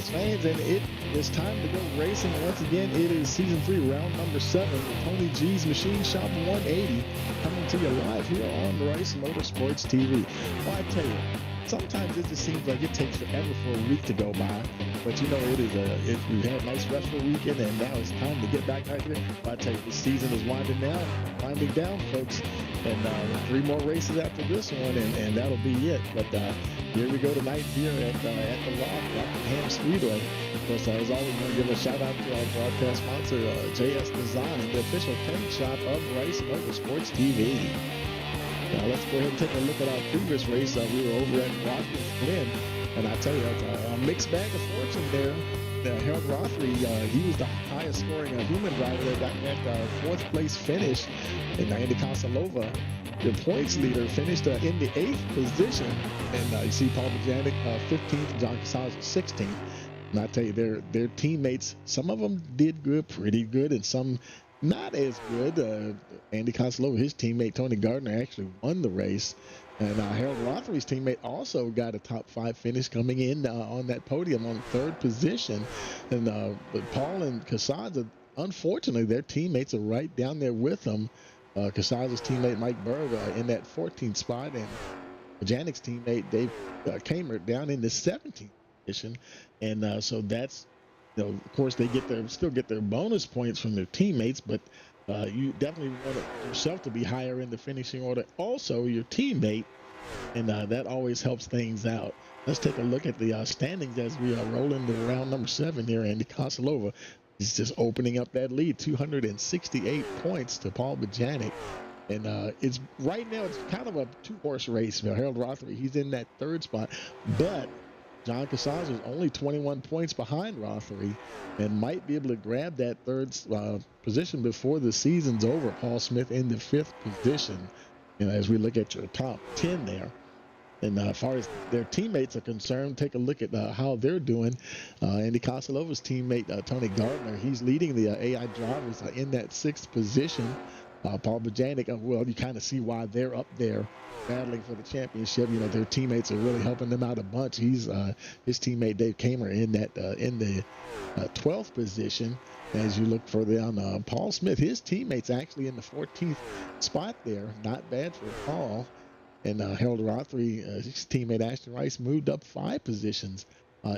race fans, and it is time to go racing once again. It is season 3, round number 7 with Tony G's Machine Shop 180 coming to you live here on Rice Motorsports TV. Well, I tell you, sometimes it just seems like it takes forever for a week to go by, but you know we had a nice restful weekend, and now it's time to get back right there. Well, I tell you, the season is winding down, folks, and 3 more races after this one, and that'll be it. But here we go tonight here at the Loft, Rockingham Speedway. Of course, as always, we want to give a shout out to our broadcast sponsor, JS Design, the official paint shop of Rice Motorsports TV. Now let's go ahead and take a look at our previous race. We were over at Watkins Glen, and I tell you, a mixed bag of fortune there. Harold Rothery, he was the highest scoring human driver that got that 4th place finish. And Andy Kosalova, the points leader, finished in the 8th position. And you see Paul Bajanic 15th, John Casals 16th. And I tell you, their teammates, some of them did good, pretty good, and some not as good. Andy Kosalova, his teammate Tony Gardner, actually won the race. And Harold Rothery's teammate also got a top 5 finish, coming in on that podium on 3rd position. And but Paul and Casals, unfortunately, their teammates are right down there with them. Casals' teammate Mike Berg in that 14th spot, and Janik's teammate Dave Kamer down in the 17th position. And so that's, of course, they still get their bonus points from their teammates, but you definitely want yourself to be higher in the finishing order. Also, your teammate, and that always helps things out. Let's take a look at the standings as we roll into round number 7 here. Andy Kosalova is just opening up that lead, 268 points to Paul Bajanic. And it's right now it's kind of a 2-horse race. Harold Rothery, he's in that 3rd spot, but John Casals is only 21 points behind Rothery and might be able to grab that 3rd position before the season's over. Paul Smith in the 5th position, as we look at your top 10 there. And as far as their teammates are concerned, take a look at how they're doing. Andy Kosalova's teammate, Tony Gardner, he's leading the AI drivers in that 6th position. Paul Bajanic, well, you kind of see why they're up there battling for the championship. Their teammates are really helping them out a bunch. He's his teammate Dave Kamer in the 12th position. As you look further down, Paul Smith, his teammates actually in the 14th spot there. Not bad for Paul. And Harold Rothery, his teammate Ashton Rice, moved up 5 positions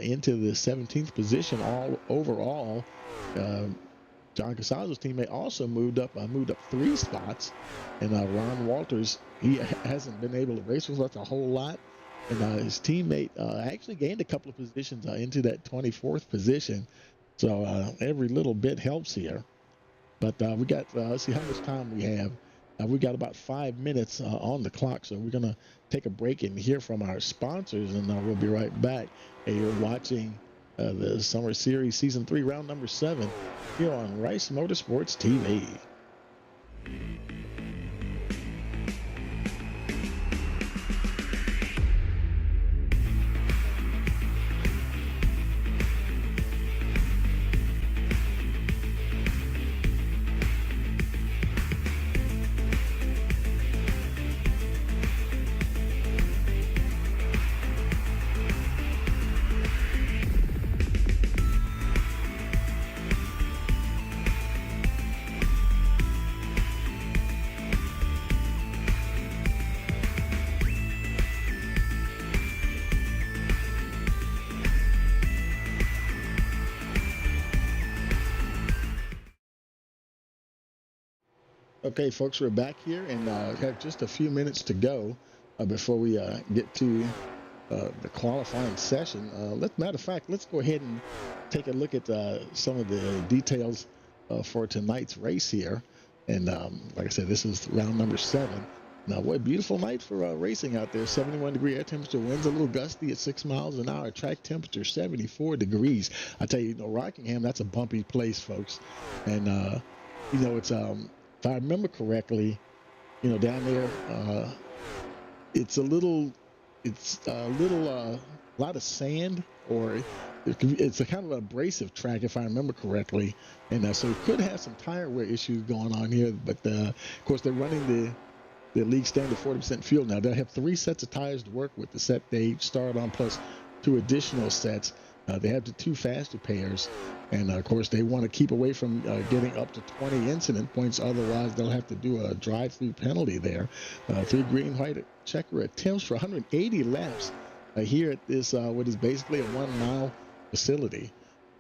into the 17th position all overall. John Casals' teammate also moved up 3 spots, and Ron Walters, he hasn't been able to race with us a whole lot, and his teammate actually gained a couple of positions into that 24th position. So every little bit helps here. But we got let's see how much time we have. We got about 5 minutes on the clock, so we're gonna take a break and hear from our sponsors, and we'll be right back. Hey, you're watching the Summer Series Season 3, round number 7, here on Rice Motorsports TV. Okay, folks, we're back here, and have just a few minutes to go before we get to the qualifying session. Matter of fact, let's go ahead and take a look at some of the details for tonight's race here. And like I said, this is round number 7. Now, what a beautiful night for racing out there. 71-degree air temperature, winds a little gusty at 6 miles an hour. Track temperature 74 degrees. I tell you, Rockingham, that's a bumpy place, folks. And it's if I remember correctly, down there, it's a lot of sand, or it's a kind of an abrasive track, if I remember correctly. And so it could have some tire wear issues going on here. But of course, they're running the league standard 40% fuel now. They'll have 3 sets of tires to work with. The set they start on plus 2 additional sets. They have the two faster pairs, and of course they want to keep away from getting up to 20 incident points. Otherwise, they'll have to do a drive-through penalty there. 3 green, white checker attempts for 180 laps here at this what is basically a 1-mile facility.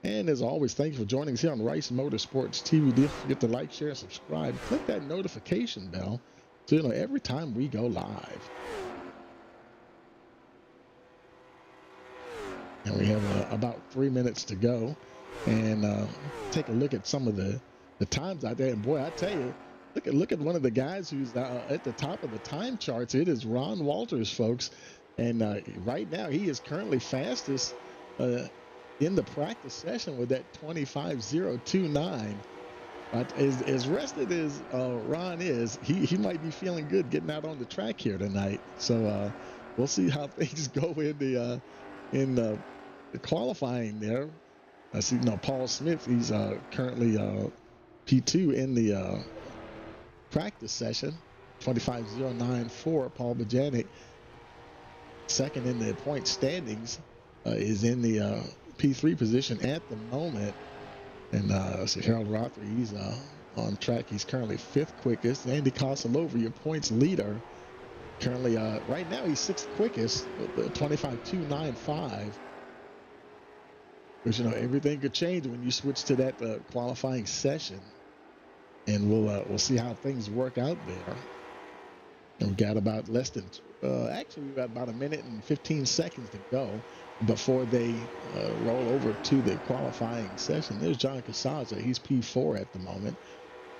And as always, thank you for joining us here on Rice Motorsports TV. Don't forget to like, share, subscribe, click that notification bell so you know every time we go live. And we have about 3 minutes to go, and take a look at some of the times out there. And boy, I tell you, look at one of the guys who's at the top of the time charts. It is Ron Walters, folks, and right now he is currently fastest in the practice session with that 25:029. But as rested as Ron is, he might be feeling good getting out on the track here tonight. So we'll see how things go in the qualifying there. I see Paul Smith, he's currently P2 in the practice session. 25:094. Paul Bajanic, second in the point standings, is in the P3 position at the moment. And so Harold Rothery, he's on track. He's currently 5th quickest. Andy Cosalova, your points leader, currently right now he's 6th quickest with 25:295. Because everything could change when you switch to that qualifying session, and we'll see how things work out there. And we got about less than actually we got about a minute and 15 seconds to go before they roll over to the qualifying session. There's John Casaza. He's P4 at the moment,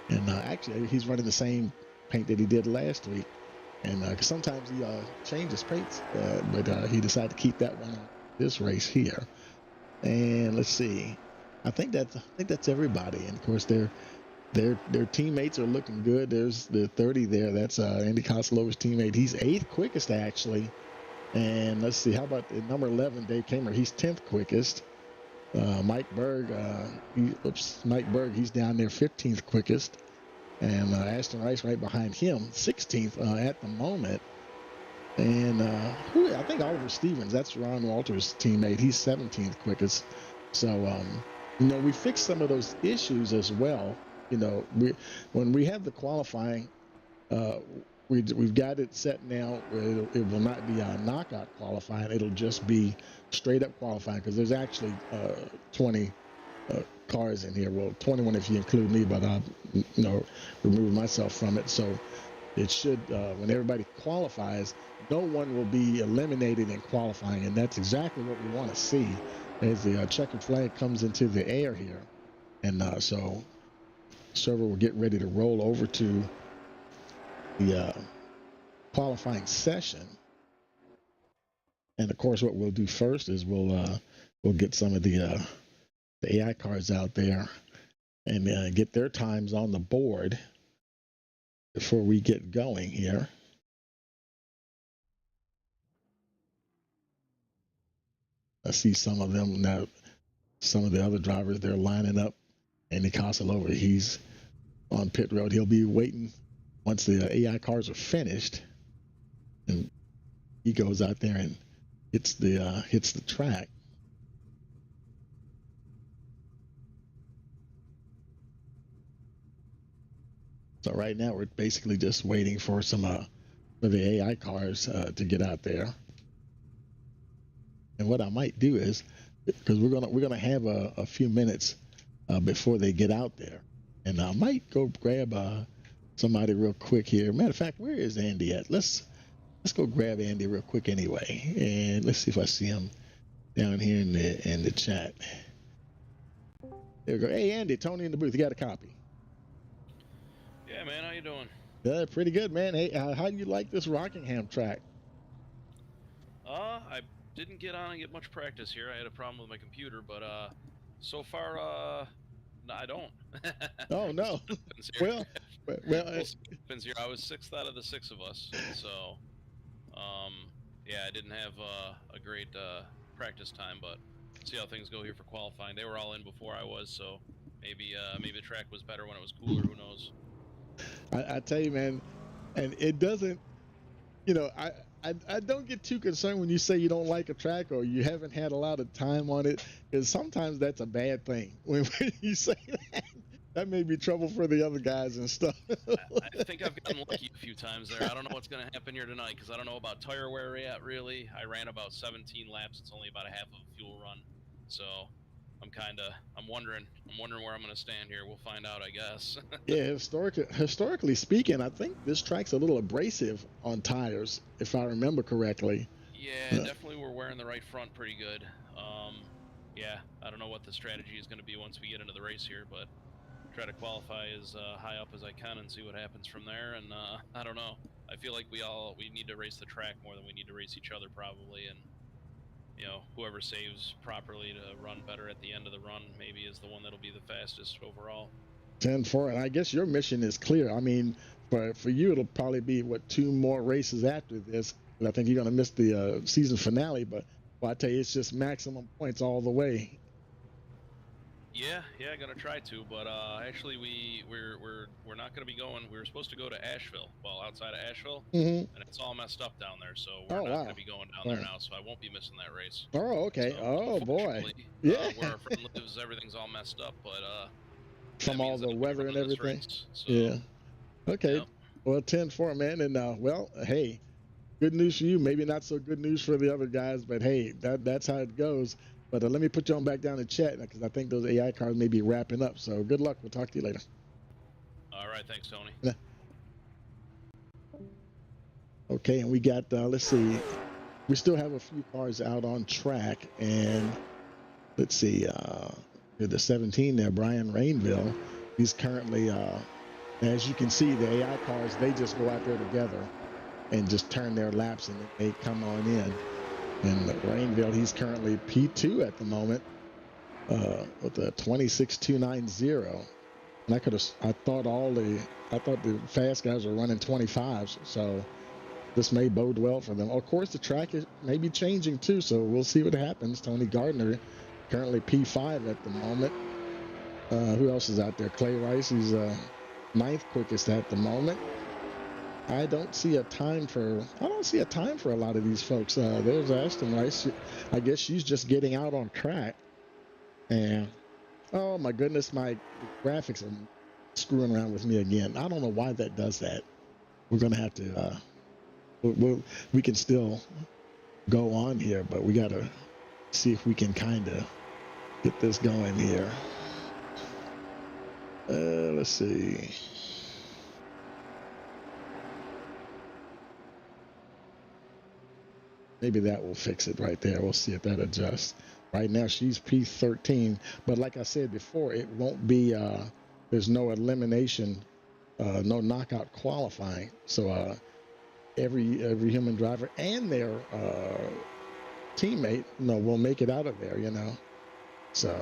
and actually he's running the same paint that he did last week. And sometimes he changes paints, but he decided to keep that one on this race here. And let's see, I think that's everybody. And of course their teammates are looking good. There's the 30 there. That's Andy Cosalova's teammate. He's 8th quickest actually. And let's see, how about number 11, Dave Kamer? He's 10th quickest. Mike Berg, he's down there 15th quickest. And Ashton Rice right behind him, 16th at the moment. And I think Oliver Stevens, that's Ron Walters' teammate. He's 17th quickest. So, we fixed some of those issues as well. When we have the qualifying, we've got it set now where it will not be a knockout qualifying. It'll just be straight up qualifying, because there's actually 20 cars in here. Well, 21 if you include me, but I've removed myself from it. So it should, when everybody qualifies, no one will be eliminated in qualifying, and that's exactly what we want to see as the checkered flag comes into the air here. And so server will get ready to roll over to the qualifying session. And of course, what we'll do first is we'll get some of the AI cars out there and get their times on the board before we get going here. I see some of them now. Some of the other drivers, they're lining up. Andy Cosalova, he's on pit road. He'll be waiting once the AI cars are finished, and he goes out there and hits the track. So right now we're basically just waiting for some for the AI cars to get out there. And what I might do is, because we're gonna have a few minutes before they get out there, and I might go grab somebody real quick here. Matter of fact, where is Andy at? Let's go grab Andy real quick anyway, and let's see if I see him down here in the chat. There we go. Hey Andy, Tony in the booth. You got a copy? Yeah, man. How you doing? Pretty good, man. Hey, how do you like this Rockingham track? I didn't get on and get much practice here. I had a problem with my computer, but so far, no, I don't. Oh no. Well, happens here. I was 6th out of the 6 of us, so yeah, I didn't have a great practice time, but see how things go here for qualifying. They were all in before I was, so maybe the track was better when it was cooler. Who knows? I tell you, man, and it doesn't. I don't get too concerned when you say you don't like a track or you haven't had a lot of time on it, because sometimes that's a bad thing. When you say that, that may be trouble for the other guys and stuff. I think I've gotten lucky a few times there. I don't know what's going to happen here tonight because I don't know about tire wear yet. Really, I ran about 17 laps. It's only about a half of a fuel run, so I'm wondering where I'm going to stand here. We'll find out, I guess. Yeah, historically speaking, I think this track's a little abrasive on tires, if I remember correctly. Yeah, definitely we're wearing the right front pretty good. Yeah, I don't know what the strategy is going to be once we get into the race here, but try to qualify as high up as I can and see what happens from there. And I don't know. I feel like we need to race the track more than we need to race each other probably. And whoever saves properly to run better at the end of the run maybe is the one that'll be the fastest overall. 10-4, and I guess your mission is clear. I mean, for you, it'll probably be what, 2 more races after this. And I think you're gonna miss the season finale, but well, I tell you, it's just maximum points all the way. Yeah, gonna try to, but actually we're not gonna be going. We were supposed to go to Asheville, well, outside of Asheville, Mm-hmm. and it's all messed up down there, so we're Oh not wow. gonna be going down there Right. now. So I won't be missing that race. Oh okay. So Oh boy. unfortunately, Yeah. where our friend lives, everything's all messed up, but that From all means that the I'll be weather and running this everything. race. So Yeah. Okay. yep. Well, 10-4, man, and well, hey, good news for you. Maybe not so good news for the other guys, but hey, that's how it goes. But let me put you on back down in chat because I think those AI cards may be wrapping up. So good luck. We'll talk to you later. All right, thanks, Tony. Okay, and we got let's see, we still have a few cars out on track, and let's see, the 17 there, Brian Rainville. He's currently, as you can see, the AI cars, they just go out there together and just turn their laps and they come on in. And Rainville, he's currently P2 at the moment with a 26.290. And I thought the fast guys were running 25s, so this may bode well for them. Of course, the track is maybe changing too, so we'll see what happens. Tony Gardner, currently P5 at the moment. Who else is out there? Clay Rice, he's 9th quickest at the moment. I don't see a time for a lot of these folks. There's Ashton Rice. I guess she's just getting out on track. And oh my goodness, my graphics are screwing around with me again. I don't know why that does that. We're gonna have to. We can still go on here, but we gotta see if we can kind of get this going here. Let's see. Maybe that will fix it right there. We'll see if that adjusts. Right now she's P13, but like I said before, it won't be. There's no elimination, no knockout qualifying. So every human driver and their teammate, will make it out of there. So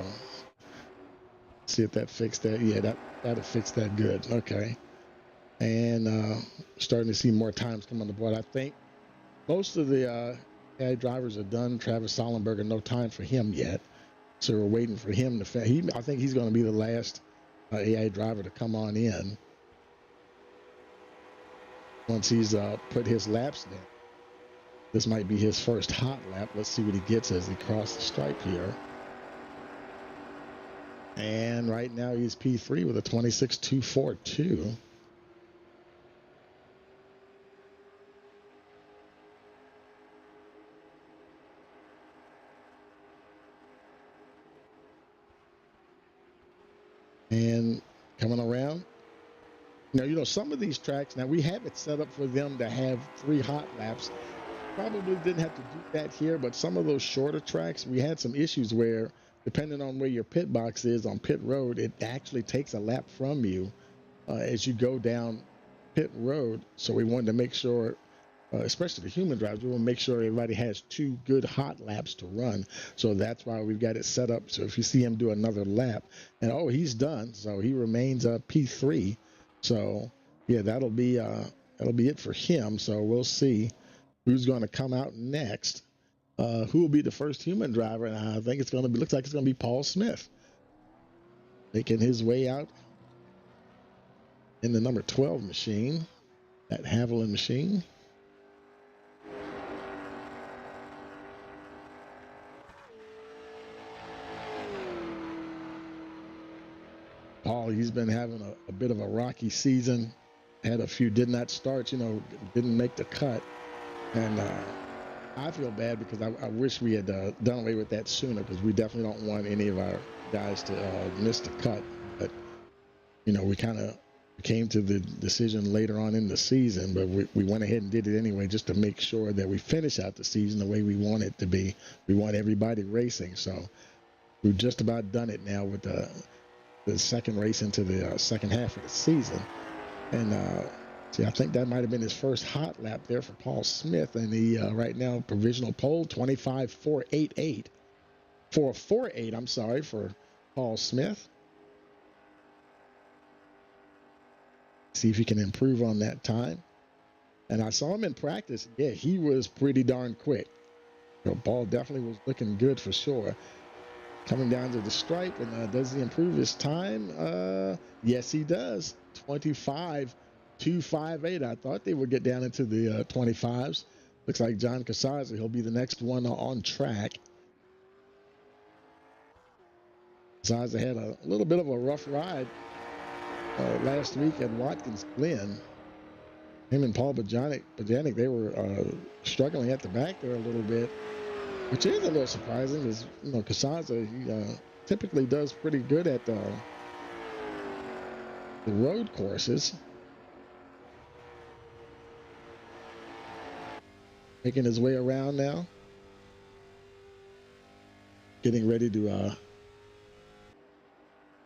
see if that fixed that. Yeah, that'll fix that good. Okay, and starting to see more times come on the board. I think most of the AI drivers are done. Travis Sollenberger, no time for him yet, so we're waiting for him to. I think he's going to be the last AI driver to come on in once he's put his laps down. This might be his first hot lap. Let's see what he gets as he crosses the stripe here. And right now he's P3 with a 26.242. And coming around. Now, some of these tracks, now we have it set up for them to have 3 hot laps. Probably didn't have to do that here, but some of those shorter tracks, we had some issues where, depending on where your pit box is on pit road, it actually takes a lap from you as you go down pit road. So we wanted to make sure, especially the human drivers, we want to make sure everybody has 2 good hot laps to run. So that's why we've got it set up. So if you see him do another lap, and he's done, so he remains P3. So yeah, that'll be it for him. So we'll see who's going to come out next. Who will be the first human driver? And I think looks like it's going to be Paul Smith making his way out in the number 12 machine, that Haviland machine. he's been having a bit of a rocky season. Had a few did not start, didn't make the cut. And I feel bad because I wish we had done away with that sooner, because we definitely don't want any of our guys to miss the cut. But, we kind of came to the decision later on in the season, but we went ahead and did it anyway, just to make sure that we finish out the season the way we want it to be. We want everybody racing. So we've just about done it now with the second race into the second half of the season. And see, I think that might have been his first hot lap there for Paul Smith. And he right now provisional pole 25.488 for 4.8. I'm sorry, for Paul Smith. See if he can improve on that time. And I saw him in practice. Yeah, he was pretty darn quick. Paul definitely was looking good for sure. Coming down to the stripe, and does he improve his time? Yes, he does. 25.258. I thought they would get down into the 25s. Looks like John Casazza, he'll be the next one on track. Casazza had a little bit of a rough ride last week at Watkins Glen. Him and Paul Bojanic, they were struggling at the back there a little bit, which is a little surprising, because Casazza, he typically does pretty good at the road courses. Making his way around now, getting ready to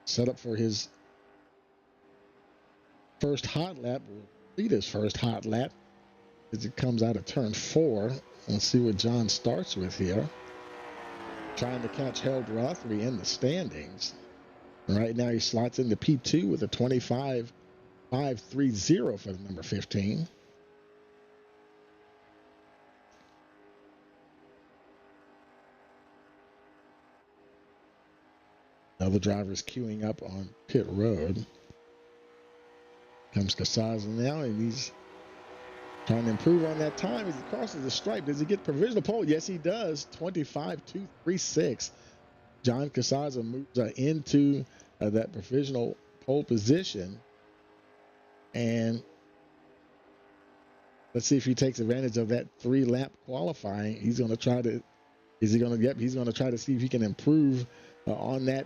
set up for his first hot lap. Lead his first hot lap as it comes out of turn 4. Let's see what John starts with here. Trying to catch Harold Rothery in the standings. Right now he slots into P2 with a 25.530 for the number 15. Other drivers queuing up on pit road. Comes Casazza now, and he's trying to improve on that time as he crosses the stripe. Does he get provisional pole? Yes, he does. 25.236. John Casazza moves into that provisional pole position. And let's see if he takes advantage of that 3-lap qualifying. He's going to try to, he's going to try to see if he can improve on that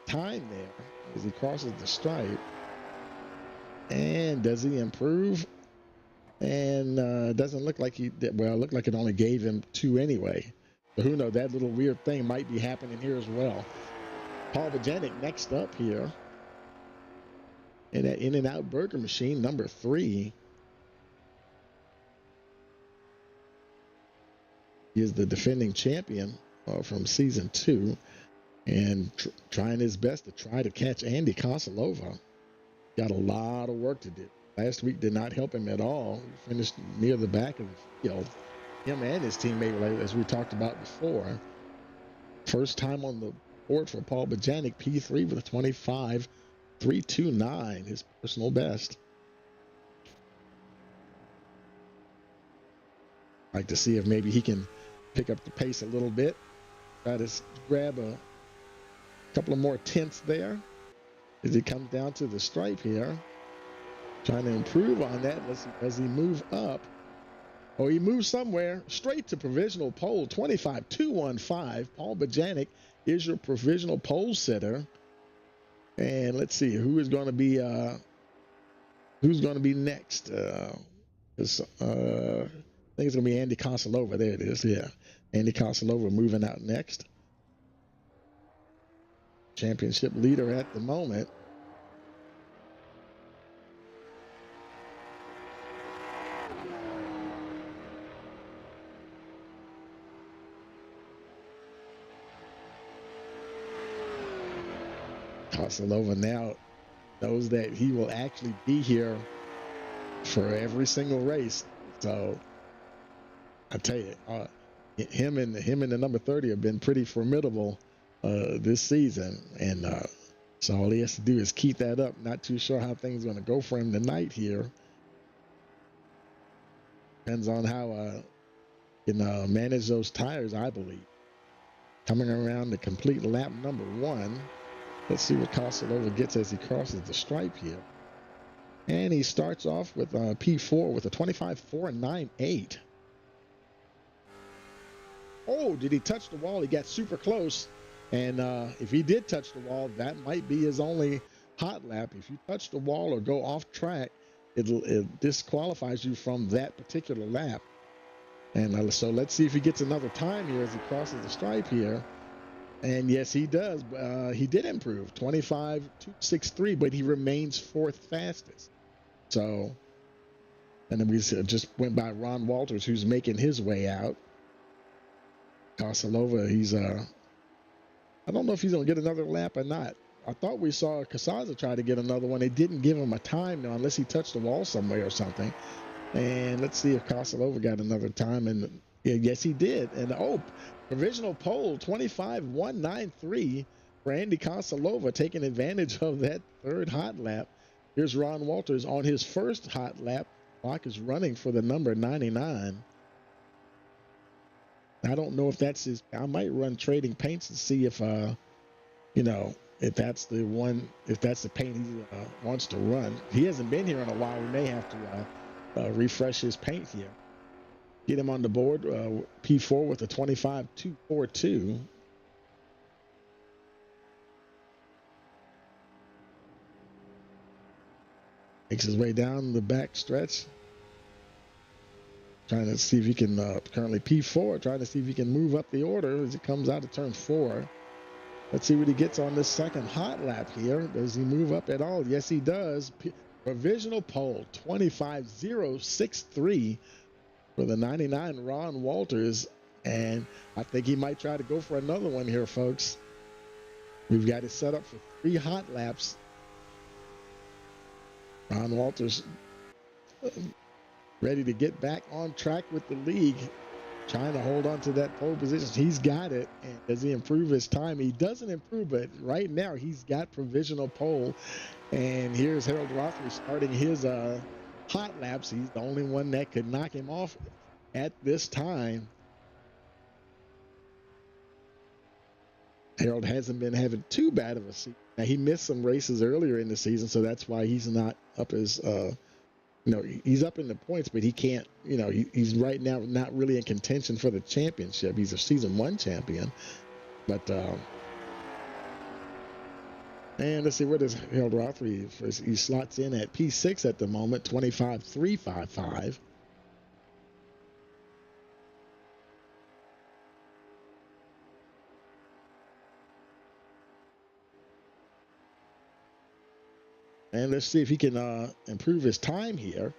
time there as he crosses the stripe. And does he improve? And doesn't look like he did. Well, it looked like it only gave him 2 anyway. But who knows? That little weird thing might be happening here as well. Paul Bojanic next up here in that In-N-Out Burger Machine, number 3. He is the defending champion from season 2, and trying his best to try to catch Andy Kosilova. Got a lot of work to do. Last week did not help him at all. He finished near the back of the field. Him and his teammate, as we talked about before. First time on the board for Paul Bojanic, P3 with a 25.329, his personal best. Like to see if maybe he can pick up the pace a little bit. Try to grab a couple of more tenths there as he comes down to the stripe here. Trying to improve on that. Let's see, does he move up? Oh, he moves somewhere. Straight to provisional pole, 25.215. Paul Bojanic is your provisional pole sitter. And let's see who is going to be next. I think it's going to be Andy Kosilova. There it is. Yeah, Andy Kosilova moving out next. Championship leader at the moment. Kosilova now knows that he will actually be here for every single race. So I tell you, him and the number 30 have been pretty formidable this season, and so all he has to do is keep that up. Not too sure how things are going to go for him tonight here. Depends on how he can manage those tires, I believe. Coming around to complete lap number 1. Let's see what Kosalova gets as he crosses the stripe here. And he starts off with P4 with a 25.498. Oh, did he touch the wall? He got super close. And if he did touch the wall, that might be his only hot lap. If you touch the wall or go off track, it disqualifies you from that particular lap. And so let's see if he gets another time here as he crosses the stripe here. And yes, he does. He did improve 25.263, but he remains fourth fastest. So, and then we just went by Ron Walters, who's making his way out. Kosalova, he's I don't know if he's gonna get another lap or not. I thought we saw Casaza try to get another one. They didn't give him a time now, unless he touched the wall somewhere or something. And let's see if Kosalova got another time. And yeah, yes, he did. And provisional pole 25.193 for Andy Kosalova, taking advantage of that third hot lap. Here's Ron Walters on his first hot lap. Clock is running for the number 99. I don't know if that's his. I might run Trading Paints and see if if that's the one, if that's the paint he wants to run. He hasn't been here in a while. We may have to refresh his paint here. Get him on the board. P4 with a 25.242. Makes his way down the back stretch. Trying to see if he can, currently P4, trying to see if he can move up the order as it comes out of turn 4. Let's see what he gets on this second hot lap here. Does he move up at all? Yes, he does. Provisional pole, 25.063 for the 99 Ron Walters. And I think he might try to go for another one here, folks. We've got it set up for 3 hot laps. Ron Walters ready to get back on track with the league, trying to hold on to that pole position. He's got it. And does he improve his time? He doesn't improve, but right now he's got provisional pole. And here's Harold Rothery starting his hot laps. He's the only one that could knock him off at this time. Harold hasn't been having too bad of a season. Now, he missed some races earlier in the season, so that's why he's not up as he's up in the points, but he can't, he's right now not really in contention for the championship. He's a season 1 champion. But, and let's see, where does Harold Rothery, he slots in at P6 at the moment, 25.355. And let's see if he can improve his time here.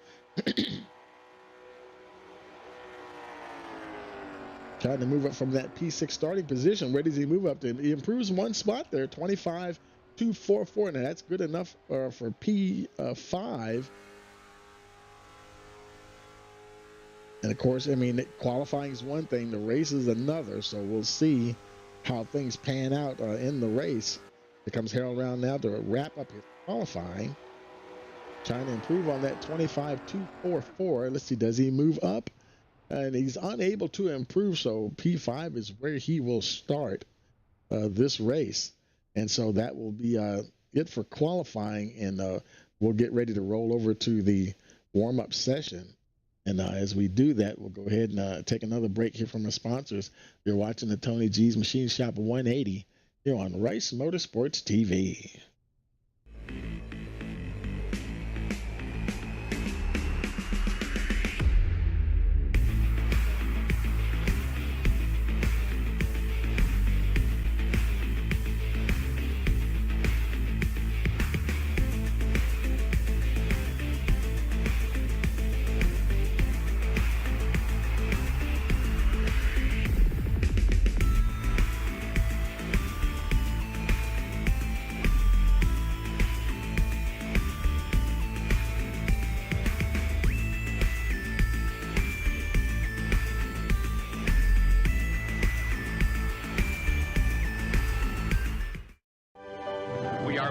Trying to move up from that P6 starting position. Where does he move up to? He improves 1 spot there, 25.244. Now that's good enough for P5. And of course, qualifying is one thing, the race is another. So we'll see how things pan out in the race. Here comes Harold around now to wrap up his qualifying. Trying to improve on that 25.244. Let's see, does he move up? And he's unable to improve, so P5 is where he will start this race. And so that will be it for qualifying, and we'll get ready to roll over to the warm-up session. And as we do that, we'll go ahead and take another break here from our sponsors. You're watching the Tony G's Machine Shop 180 here on Rice Motorsports TV.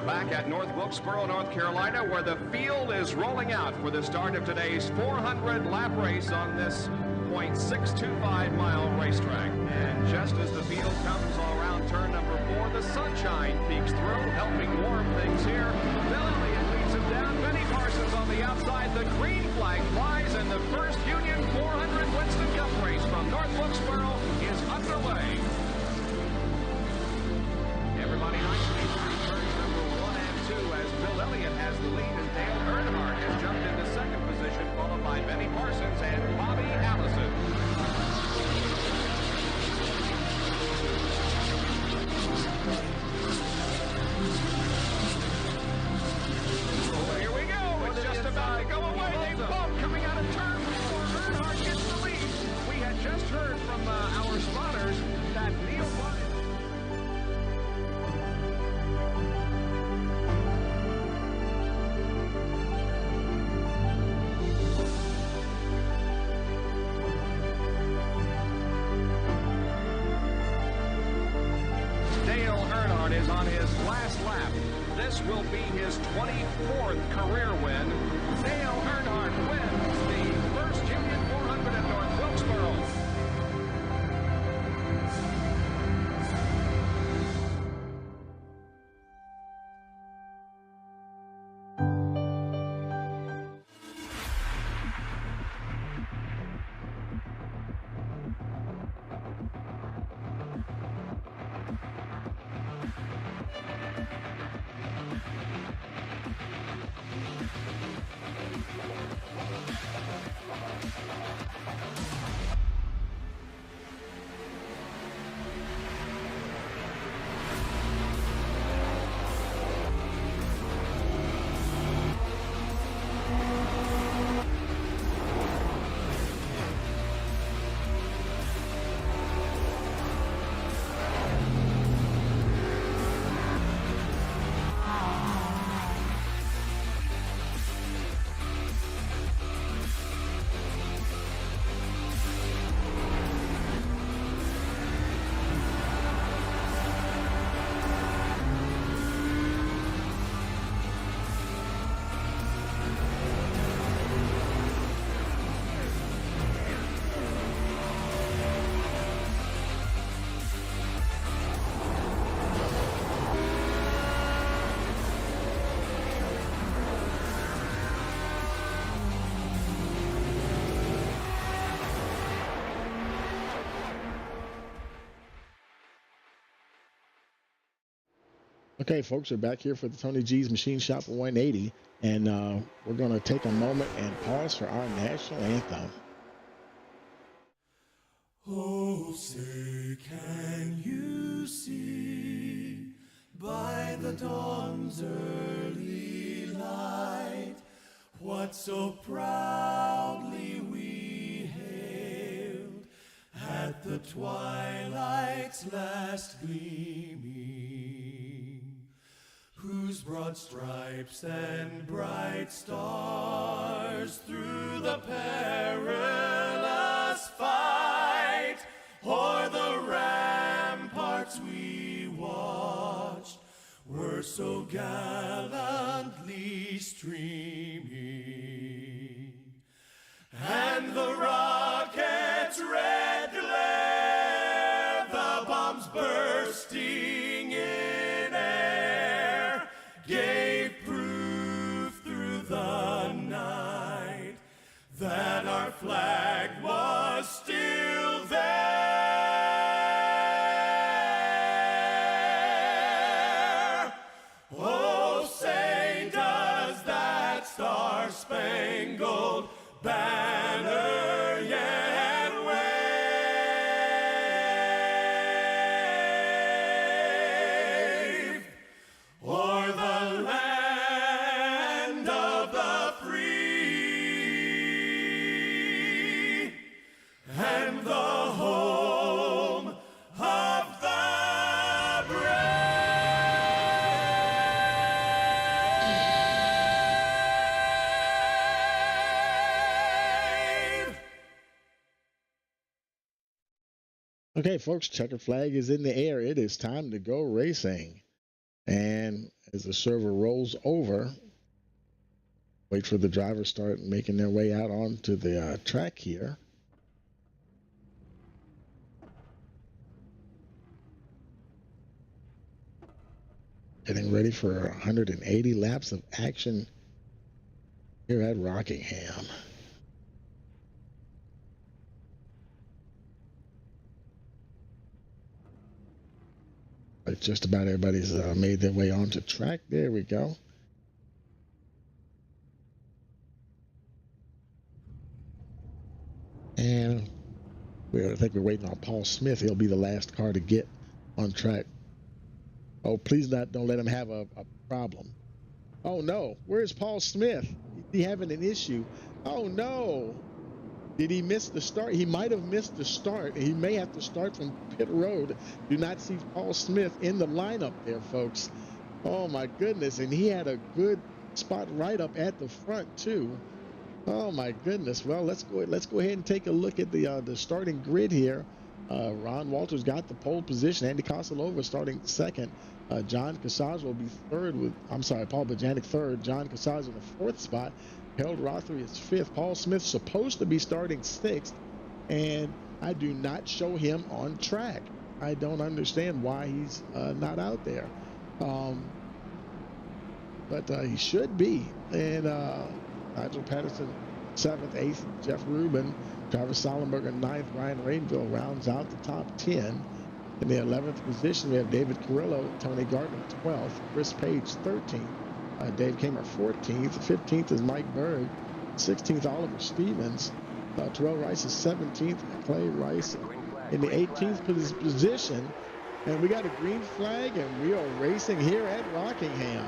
Back at North Wilkesboro, North Carolina, where the field is rolling out for the start of today's 400-lap race on this .625-mile racetrack. And just as the field comes all around turn turn number 4. The sunshine peeks through, helping warm things here. Bill Elliott leads him down. Benny Parsons on the outside. The green flag flies, and the first Union 400 Winston Cup race from North Wilkesboro is underway. Everybody nicely through turns number 1 and 2 as Bill Elliott has the lead, and Dale Earnhardt has jumped into second position, followed by Benny Parsons and Bobby Allison. Oh, here we go. It's just about to go away. They bump coming out of turn 4. Earnhardt gets the lead. We had just heard from our spotters that Neil Bonnett. Is on his last lap. This will be his 24th career win. Dale Earnhardt wins the first Union 400 at North Wilkesboro. Okay, folks, we're back here for the Tony G's Machine Shop 180, and we're going to take a moment and pause for our national anthem. Oh, say, can you see by the dawn's early light what so proudly we hailed at the twilight's last gleaming, whose broad stripes and bright stars through the perilous fight o'er the ramparts we watched were so gallantly streaming, and the rocket's red glare, the bombs bursting in air, gave proof through the night that our flag was still there. Oh, say, does that star-spangled banner yet wave o'er the land of the free and the home of the brave? Okay, folks, checkered flag is in the air. It is time to go racing. And as the server rolls over, wait for the drivers start making their way out onto the track here. Getting ready for 180 laps of action here at Rockingham. But just about everybody's made their way onto track. There we go. And I think we're waiting on Paul Smith. He'll be the last car to get on track. Oh, please don't let him have a problem. Oh no, where's Paul Smith? Is he having an issue? Oh no. Did he miss the start? He might have missed the start. He may have to start from pit road. Do not see Paul Smith in the lineup there, folks. Oh my goodness. And he had a good spot right up at the front too. Oh my goodness. Well, let's go ahead and take a look at the starting grid here. Ron Walters got the pole position. Andy Kosalova starting second. John Casaz will be third Paul Bajanic third. John Casaz in the fourth spot. Harold Rothery is fifth. Paul Smith supposed to be starting sixth, and I do not show him on track. I don't understand why he's not out there. But he should be. And Nigel Patterson, 7th, 8th, Jeff Rubin, Travis Sollenberger, 9th, Ryan Rainville rounds out the top 10. In the 11th position, we have David Carrillo, Tony Gardner, 12th, Chris Page, 13th, Dave Kamer, 14th, 15th is Mike Berg, 16th, Oliver Stevens, Terrell Rice is 17th, Clay Rice in the 18th position. And we got a green flag, and we are racing here at Rockingham.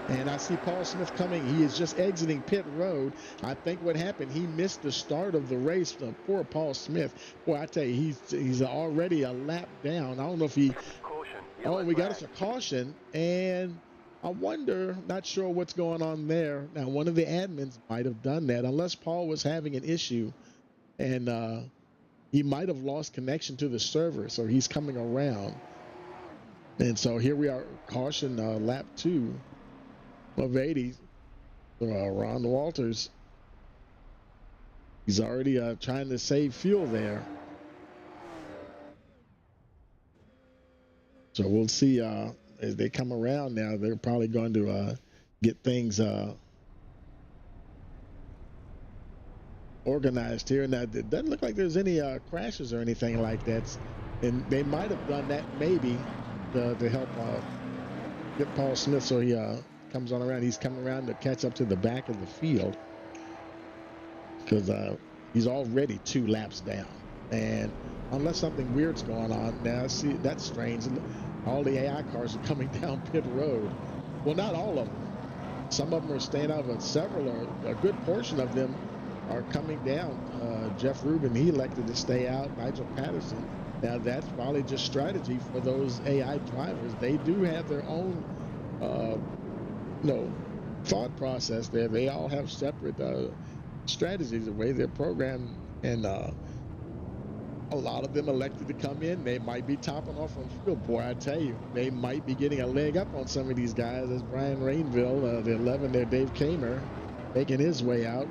And I see Paul Smith coming. He is just exiting pit road. I think what happened, he missed the start of the race. Poor Paul Smith. Boy, I tell you, he's already a lap down. I don't know if he... Oh, we got us a caution. And I wonder, not sure what's going on there. Now, one of the admins might have done that, unless Paul was having an issue. And he might have lost connection to the server, so he's coming around. And so here we are, caution lap 2. Of 80, Ron Walters, he's already trying to save fuel there. So we'll see as they come around now. They're probably going to get things organized here. Now, it doesn't look like there's any crashes or anything like that. And they might have done that maybe to help get Paul Smith so he comes on around. He's coming around to catch up to the back of the field because he's already 2 laps down. And unless something weird's going on, now see, that's strange. All the AI cars are coming down pit road. Well, not all of them. Some of them are staying out, but several are, a good portion of them are coming down. Jeff Rubin, he elected to stay out. Nigel Patterson. Now that's probably just strategy for those AI drivers. They do have their own thought process there. They all have separate strategies, the way they're programmed, and a lot of them elected to come in. They might be topping off on fuel. Boy, I tell you, they might be getting a leg up on some of these guys. As Brian Rainville, the 11 there, Dave Kamer, making his way out.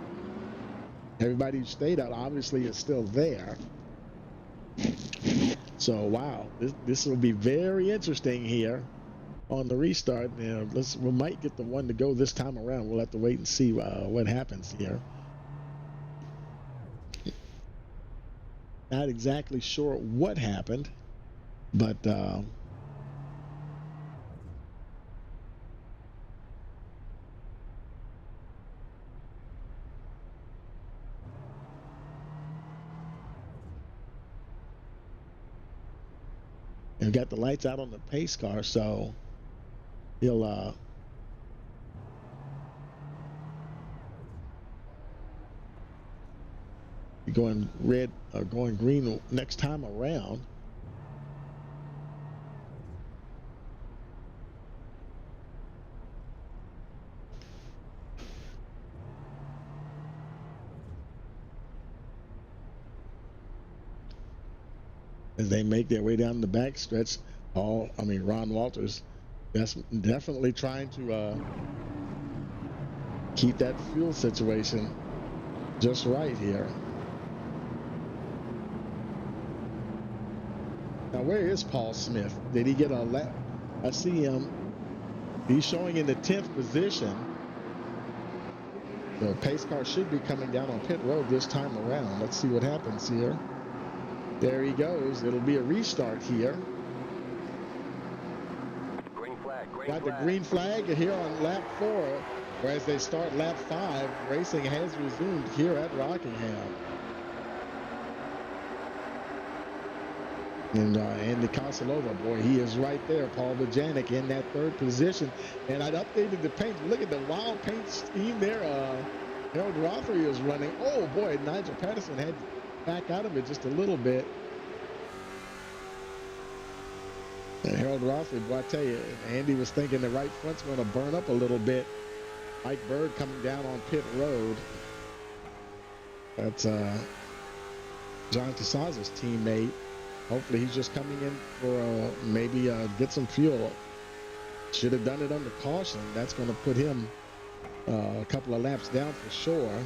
Everybody who stayed out obviously is still there. So wow, this will be very interesting here on the restart. You know, we might get the one to go this time around. We'll have to wait and see what happens here. Not exactly sure what happened, but and got the lights out on the pace car, so he'll be going red or going green next time around. As they make their way down the back stretch, Ron Walters, that's definitely trying to keep that fuel situation just right here. Now, where is Paul Smith? Did he get a lap? I see him. He's showing in the 10th position. The pace car should be coming down on pit road this time around. Let's see what happens here. There he goes. It'll be a restart here. Green flag, Got the green flag here on lap 4. Whereas they start lap 5, racing has resumed here at Rockingham. And Andy Kosilova, boy, he is right there. Paul Bajanic in that 3rd position. And I'd updated the paint. Look at the wild paint scheme there. Harold Rothery is running. Oh, boy, Nigel Patterson had to back out of it just a little bit. And Harold Rothery, boy, I tell you, Andy was thinking the right front's going to burn up a little bit. Mike Bird coming down on pit road. That's John Casaza's teammate. Hopefully he's just coming in for maybe get some fuel. Should have done it under caution. That's going to put him a couple of laps down for sure.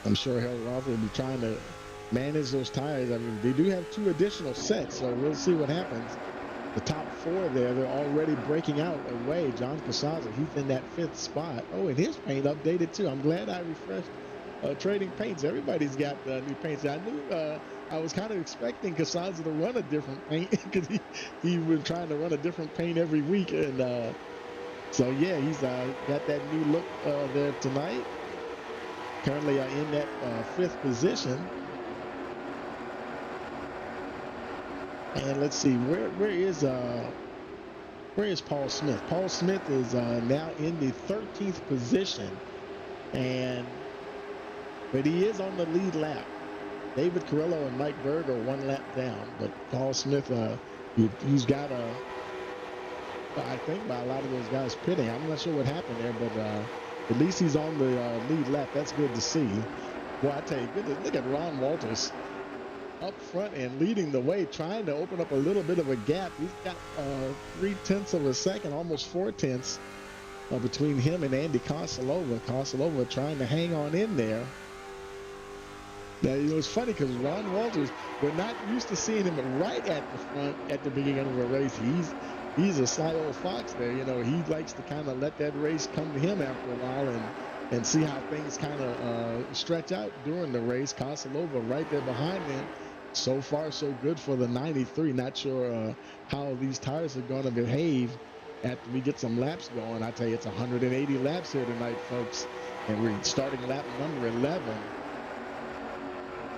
I'm sure Harold Rothery will be trying to manage those tires. I mean, they do have 2 additional sets, so we'll see what happens. The top 4 there, they're already breaking out away. John Casaza, he's in that 5th spot. Oh, and his paint updated too. I'm glad I refreshed trading paints. Everybody's got new paints. I knew I was kind of expecting Casaza to run a different paint because he was trying to run a different paint every week. And so, yeah, he's got that new look there tonight. Currently in that 5th position. And let's see, where is Paul Smith? Paul Smith is now in the 13th position, but he is on the lead lap. David Carrillo and Mike Berg are 1 lap down, but Paul Smith, he's got I think by a lot of those guys pitting. I'm not sure what happened there, but at least he's on the lead lap. That's good to see. Well, I tell you, look at Ron Walters up front and leading the way, trying to open up a little bit of a gap. He's got 0.3 of a second, almost 0.4 between him and Andy Kosilova. Kosilova trying to hang on in there. Now, you know, it's funny because Ron Walters, we're not used to seeing him right at the front at the beginning of a race. He's a sly old fox there. You know, he likes to kind of let that race come to him after a while and see how things kind of stretch out during the race. Kosilova right there behind him. So far, so good for the 93. Not sure how these tires are going to behave after we get some laps going. I tell you, it's 180 laps here tonight, folks. And we're starting lap number 11.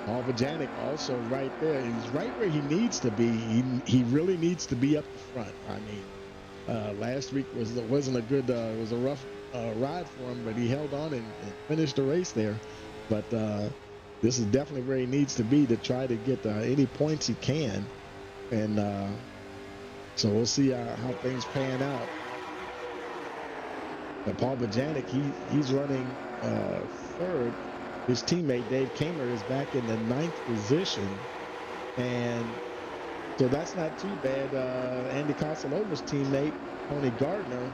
Paul Bajanic also right there. He's right where he needs to be. He really needs to be up the front. I mean, last week wasn't a good, was a rough ride for him, but he held on and finished the race there. But this is definitely where he needs to be to try to get any points he can. And so we'll see how things pan out. But Paul Bajanic, he's running 3rd. His teammate Dave Kamer is back in the 9th position, and so that's not too bad. Andy Kosilova's teammate Tony Gardner,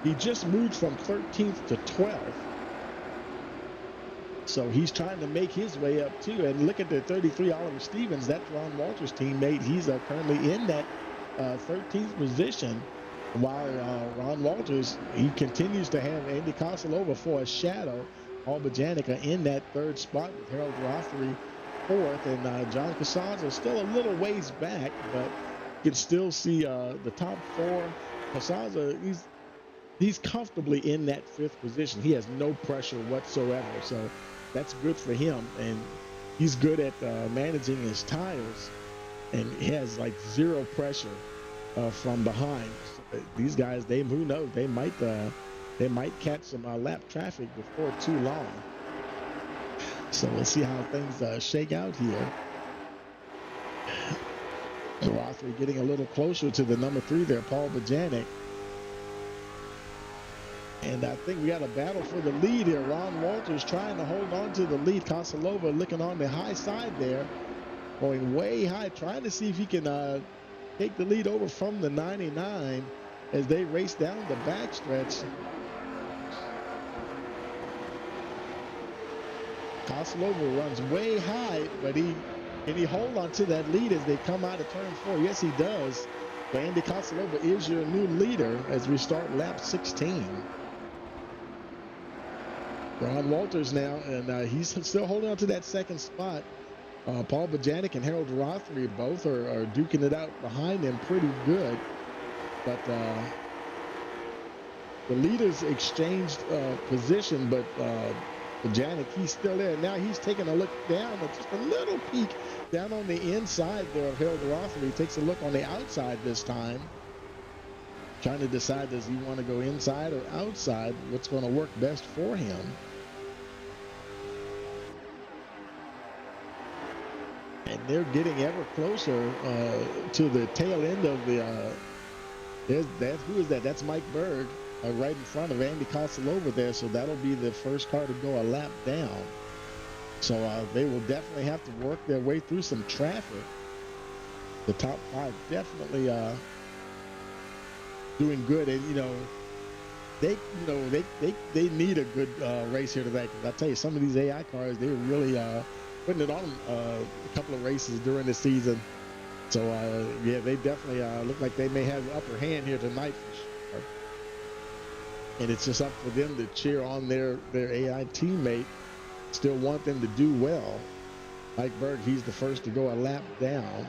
he just moved from 13th to 12th, so he's trying to make his way up too. And look at the 33 Oliver Stevens, that's Ron Walters' teammate. He's currently in that 13th position, while Ron Walters, he continues to have Andy Kosilova for a shadow. Paul Bajanic in that 3rd spot with Harold Rothery 4th, and John Casaza still a little ways back, but you can still see the top 4. Casaza, he's comfortably in that 5th position. He has no pressure whatsoever, so that's good for him, and he's good at managing his tires, and he has like 0 pressure from behind. So these guys, who knows, they might catch some lap traffic before too long. So we'll see how things shake out here. Rothery getting a little closer to the number 3 there, Paul Bajanic. And I think we got a battle for the lead here. Ron Walters trying to hold on to the lead. Kosilova looking on the high side there, going way high, trying to see if he can take the lead over from the 99 as they race down the backstretch. Kosilova runs way high, but he Can he hold on to that lead as they come out of turn 4? Yes, he does. But Andy Kosalova is your new leader as we start lap 16. Ron Walters now, and he's still holding on to that second spot. Paul Bajanic and Harold Rothery both are duking it out behind him pretty good. But the leaders exchanged position, but Bajanic, he's still there. Now he's taking a look down, just a little peek down on the inside there of Harold Rothery. He takes a look on the outside this time, trying to decide, does he want to go inside or outside? What's going to work best for him? And they're getting ever closer to the tail end of the. Who is that? That's Mike Berg right in front of Andy Kosalova there. So that'll be the first car to go a lap down. So they will definitely have to work their way through some traffic. The top 5 definitely doing good, and they need a good race here today. Because I tell you, some of these AI cars, they're really putting it on them a couple of races during the season. So yeah, they definitely look like they may have the upper hand here tonight for sure. And it's just up for them to cheer on their AI teammate. Still want them to do well. Mike Berg, he's the first to go a lap down.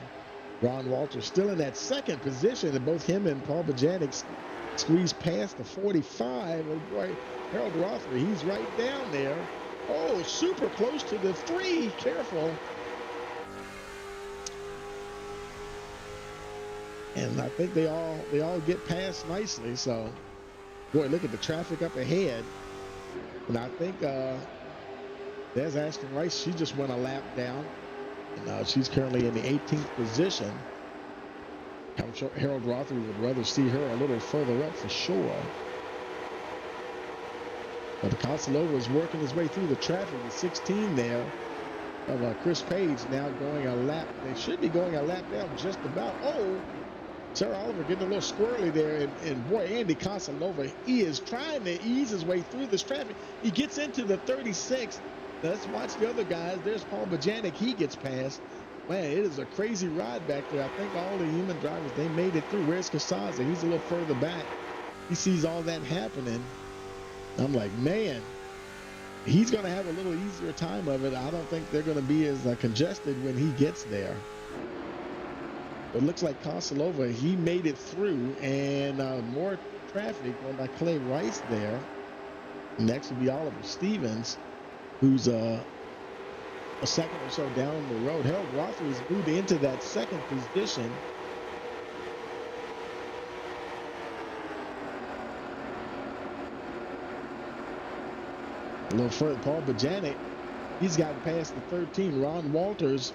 Ron Walters still in that second position, and both him and Paul Bajanic squeeze past the 45. Oh boy, Harold Rothery, he's right down there. Oh, super close to the 3. Careful. And I think they all get past nicely. So, boy, look at the traffic up ahead. And I think there's Ashton Rice. She just went a lap down. And she's currently in the 18th position. I'm sure Harold Rothery would rather see her a little further up for sure. But Kosalova is working his way through the traffic. The 16 there of Chris Page now going a lap. They should be going a lap down just about. Oh, Sarah Oliver getting a little squirrely there. And boy, Andy Kosalova, he is trying to ease his way through this traffic. He gets into the 36. Let's watch the other guys. There's Paul Bajanic. He gets past. Man, it is a crazy ride back there. I think all the human drivers, they made it through. Where's Casaza? He's a little further back. He sees all that happening. I'm like, man, he's going to have a little easier time of it. I don't think they're going to be as congested when he gets there. But it looks like Kosalova, he made it through, and more traffic going by Clay Rice there. Next will be Oliver Stevens, who's a second or so down the road. Harold Rothery's moved into that second position. A little further, Paul Bajanic, he's gotten past the 13. Ron Walters,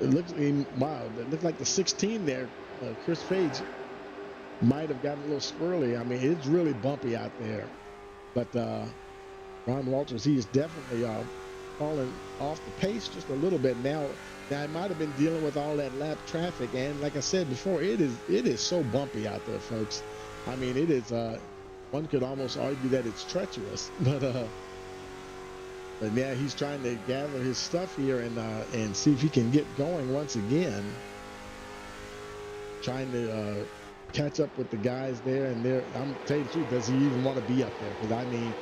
it looks like the 16 there. Chris Page might have gotten a little squirrely. I mean, it's really bumpy out there. But Ron Walters, he is definitely falling off the pace just a little bit now. Now, I might have been dealing with all that lap traffic, and like I said before, it is so bumpy out there, folks. I mean, it is. One could almost argue that it's treacherous, but yeah, he's trying to gather his stuff here and see if he can get going once again. Trying to catch up with the guys there, and I'm telling you the truth, does he even want to be up there? Because I mean,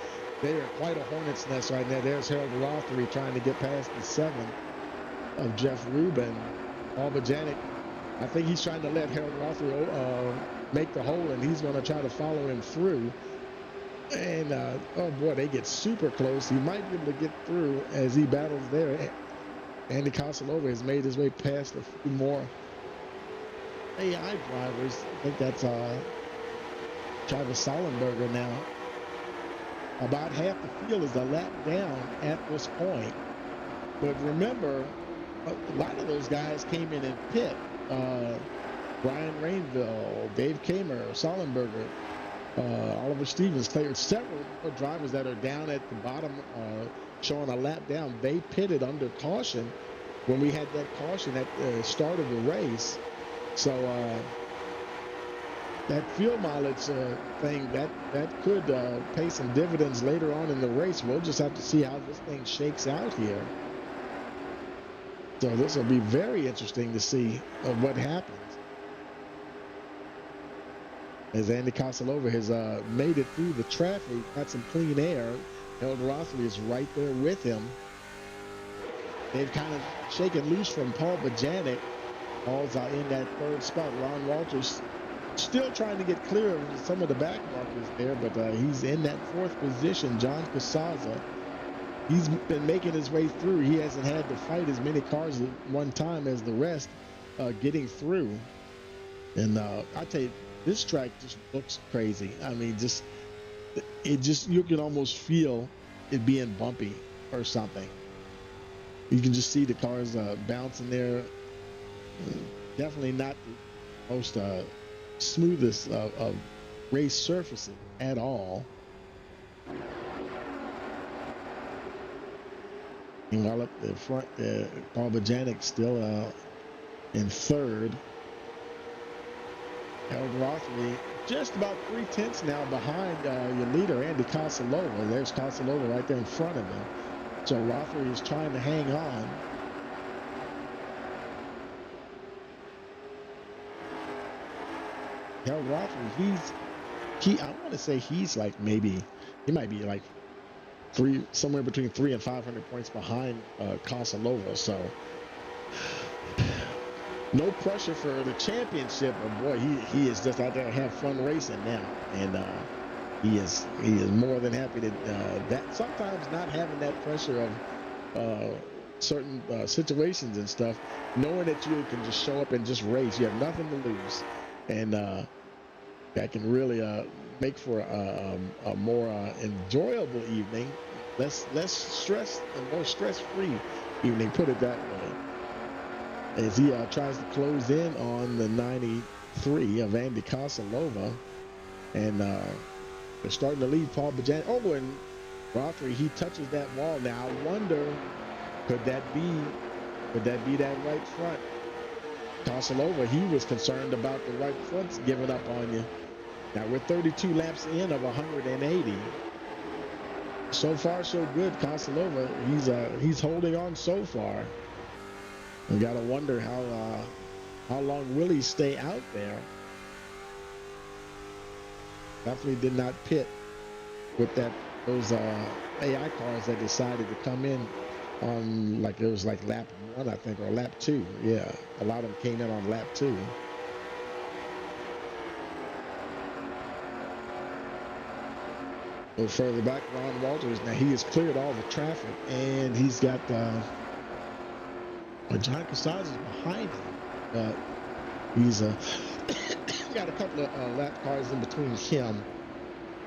they are quite a hornet's nest right now. There's Harold Rothery trying to get past the 7 of Jeff Rubin. Paul Bajanic, I think he's trying to let Harold Rothery make the hole, and he's going to try to follow him through. And oh boy, they get super close. He might be able to get through as he battles there. Andy Kosalova has made his way past a few more AI drivers. I think that's Travis Sollenberger now. About half the field is a lap down at this point. But remember, a lot of those guys came in and pit. Brian Rainville, Dave Kamer, Sollenberger, Oliver Stevens, several drivers that are down at the bottom showing a lap down. They pitted under caution when we had that caution at the start of the race. So that fuel mileage thing, that could pay some dividends later on in the race. We'll just have to see how this thing shakes out here. So this will be very interesting to see what happens. As Andy Casalova has made it through the traffic, got some clean air. Harold Rothery is right there with him. They've kind of shaken loose from Paul Bajanic. Paul's in that third spot. Ron Walters still trying to get clear of some of the back markers there, but he's in that fourth position. John Casaza, he's been making his way through. He hasn't had to fight as many cars at one time as the rest getting through. And I tell you, this track just looks crazy. I mean, you can almost feel it being bumpy or something. You can just see the cars bouncing there. Definitely not the most smoothest of race surfaces at all. Meanwhile, up the front, Paul Bajanic still in third. Harold Rothery just about 3/10 now behind your leader, Andy Casalova. There's Casalova right there in front of him. So Rothery is trying to hang on. Harold Rothery, I want to say he's like he might be like somewhere between 300 and 500 points behind Casalova. So no pressure for the championship, but boy, he is just out there to have fun racing now, and he is more than happy to that. Sometimes not having that pressure of certain situations and stuff, knowing that you can just show up and just race, you have nothing to lose, and that can really make for a more enjoyable evening, less stress and more stress-free evening. Put it that way. As he tries to close in on the 93 of Andy Casalova. And they're starting to leave Paul Bajanic. Oh, and Rothery, he touches that wall now. I wonder, could that be that right front? Casalova, he was concerned about the right fronts giving up on you. Now we're 32 laps in of 180. So far, so good. Casalova, he's holding on so far. We got to wonder how long will he stay out there. Definitely did not pit with those AI cars that decided to come in on it was like lap 1, I think, or lap 2. Yeah, a lot of them came in on lap 2. A little further back, Ron Walters. Now he has cleared all the traffic, and he's got John Casaza is behind him, but he's got a couple of lap cars in between him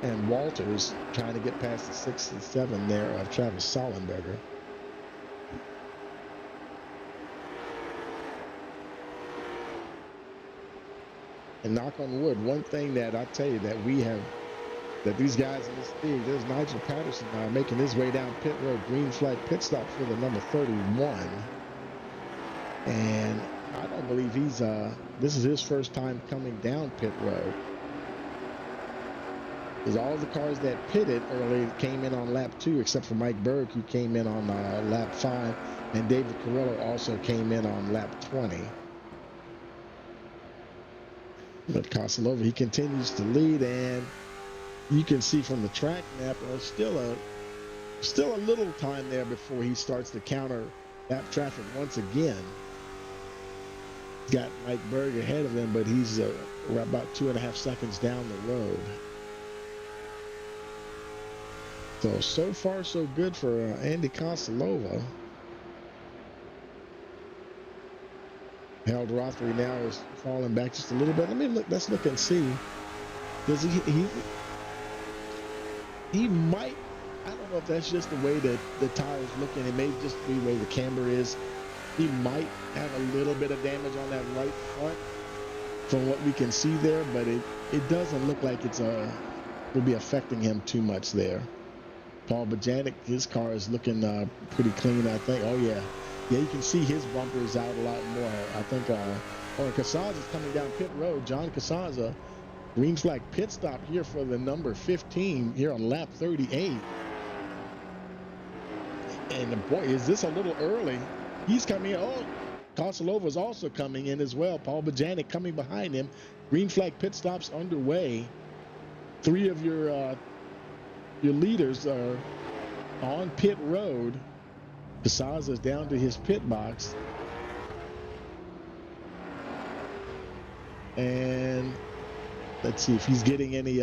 and Walters, trying to get past the 6 and 7 there of Travis Sollenberger. And knock on wood, one thing that I tell you that these guys in this league, there's Nigel Patterson making his way down pit road, green flag pit stop for the number 31. And I don't believe this is his first time coming down pit road. Because all the cars that pitted early came in on lap 2, except for Mike Berg, who came in on lap 5, and David Carrillo also came in on lap 20. But Casalova, he continues to lead, and you can see from the track map, still a little time there before he starts to counter lap traffic once again. Got Mike Berg ahead of him, but he's about 2.5 seconds down the road. So far, so good for Andy Casalova. Harold Rothery now is falling back just a little bit. Let's look and see. Does he might, I don't know if that's just the way that the tire's looking. It may just be the way the camber is. He might have a little bit of damage on that right front from what we can see there, but it doesn't look like will be affecting him too much there. Paul Bajanic, his car is looking pretty clean, I think. Oh, yeah. Yeah, you can see his bumpers out a lot more. I think Casaza's coming down pit road. John Casaza, green flag pit stop here for the number 15 here on lap 38. And boy, is this a little early. He's coming in. Oh, Kosalova's also coming in as well. Paul Bajanic coming behind him. Green flag pit stops underway. 3 of your leaders are on pit road. Casaza's down to his pit box. And let's see if he's getting any,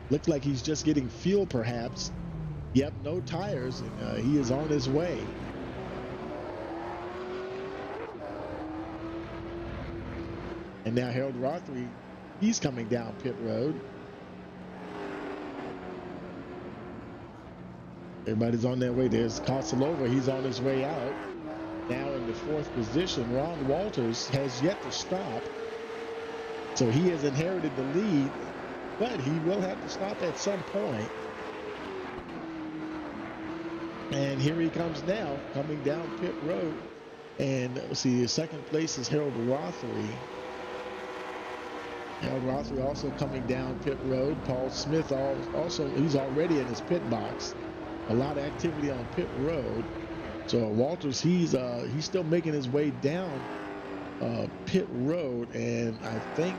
looks like he's just getting fuel perhaps. Yep, no tires, and he is on his way. And now Harold Rothery, he's coming down pit road. Everybody's on their way. There's Kosalova, he's on his way out. Now in the 4th position, Ron Walters has yet to stop. So he has inherited the lead, but he will have to stop at some point. And here he comes now, coming down pit road. And let's see, the 2nd place is Harold Rothery. Harold Rothery also coming down pit road. Paul Smith also, he's already in his pit box. A lot of activity on pit road. So Walters, he's still making his way down pit road, and I think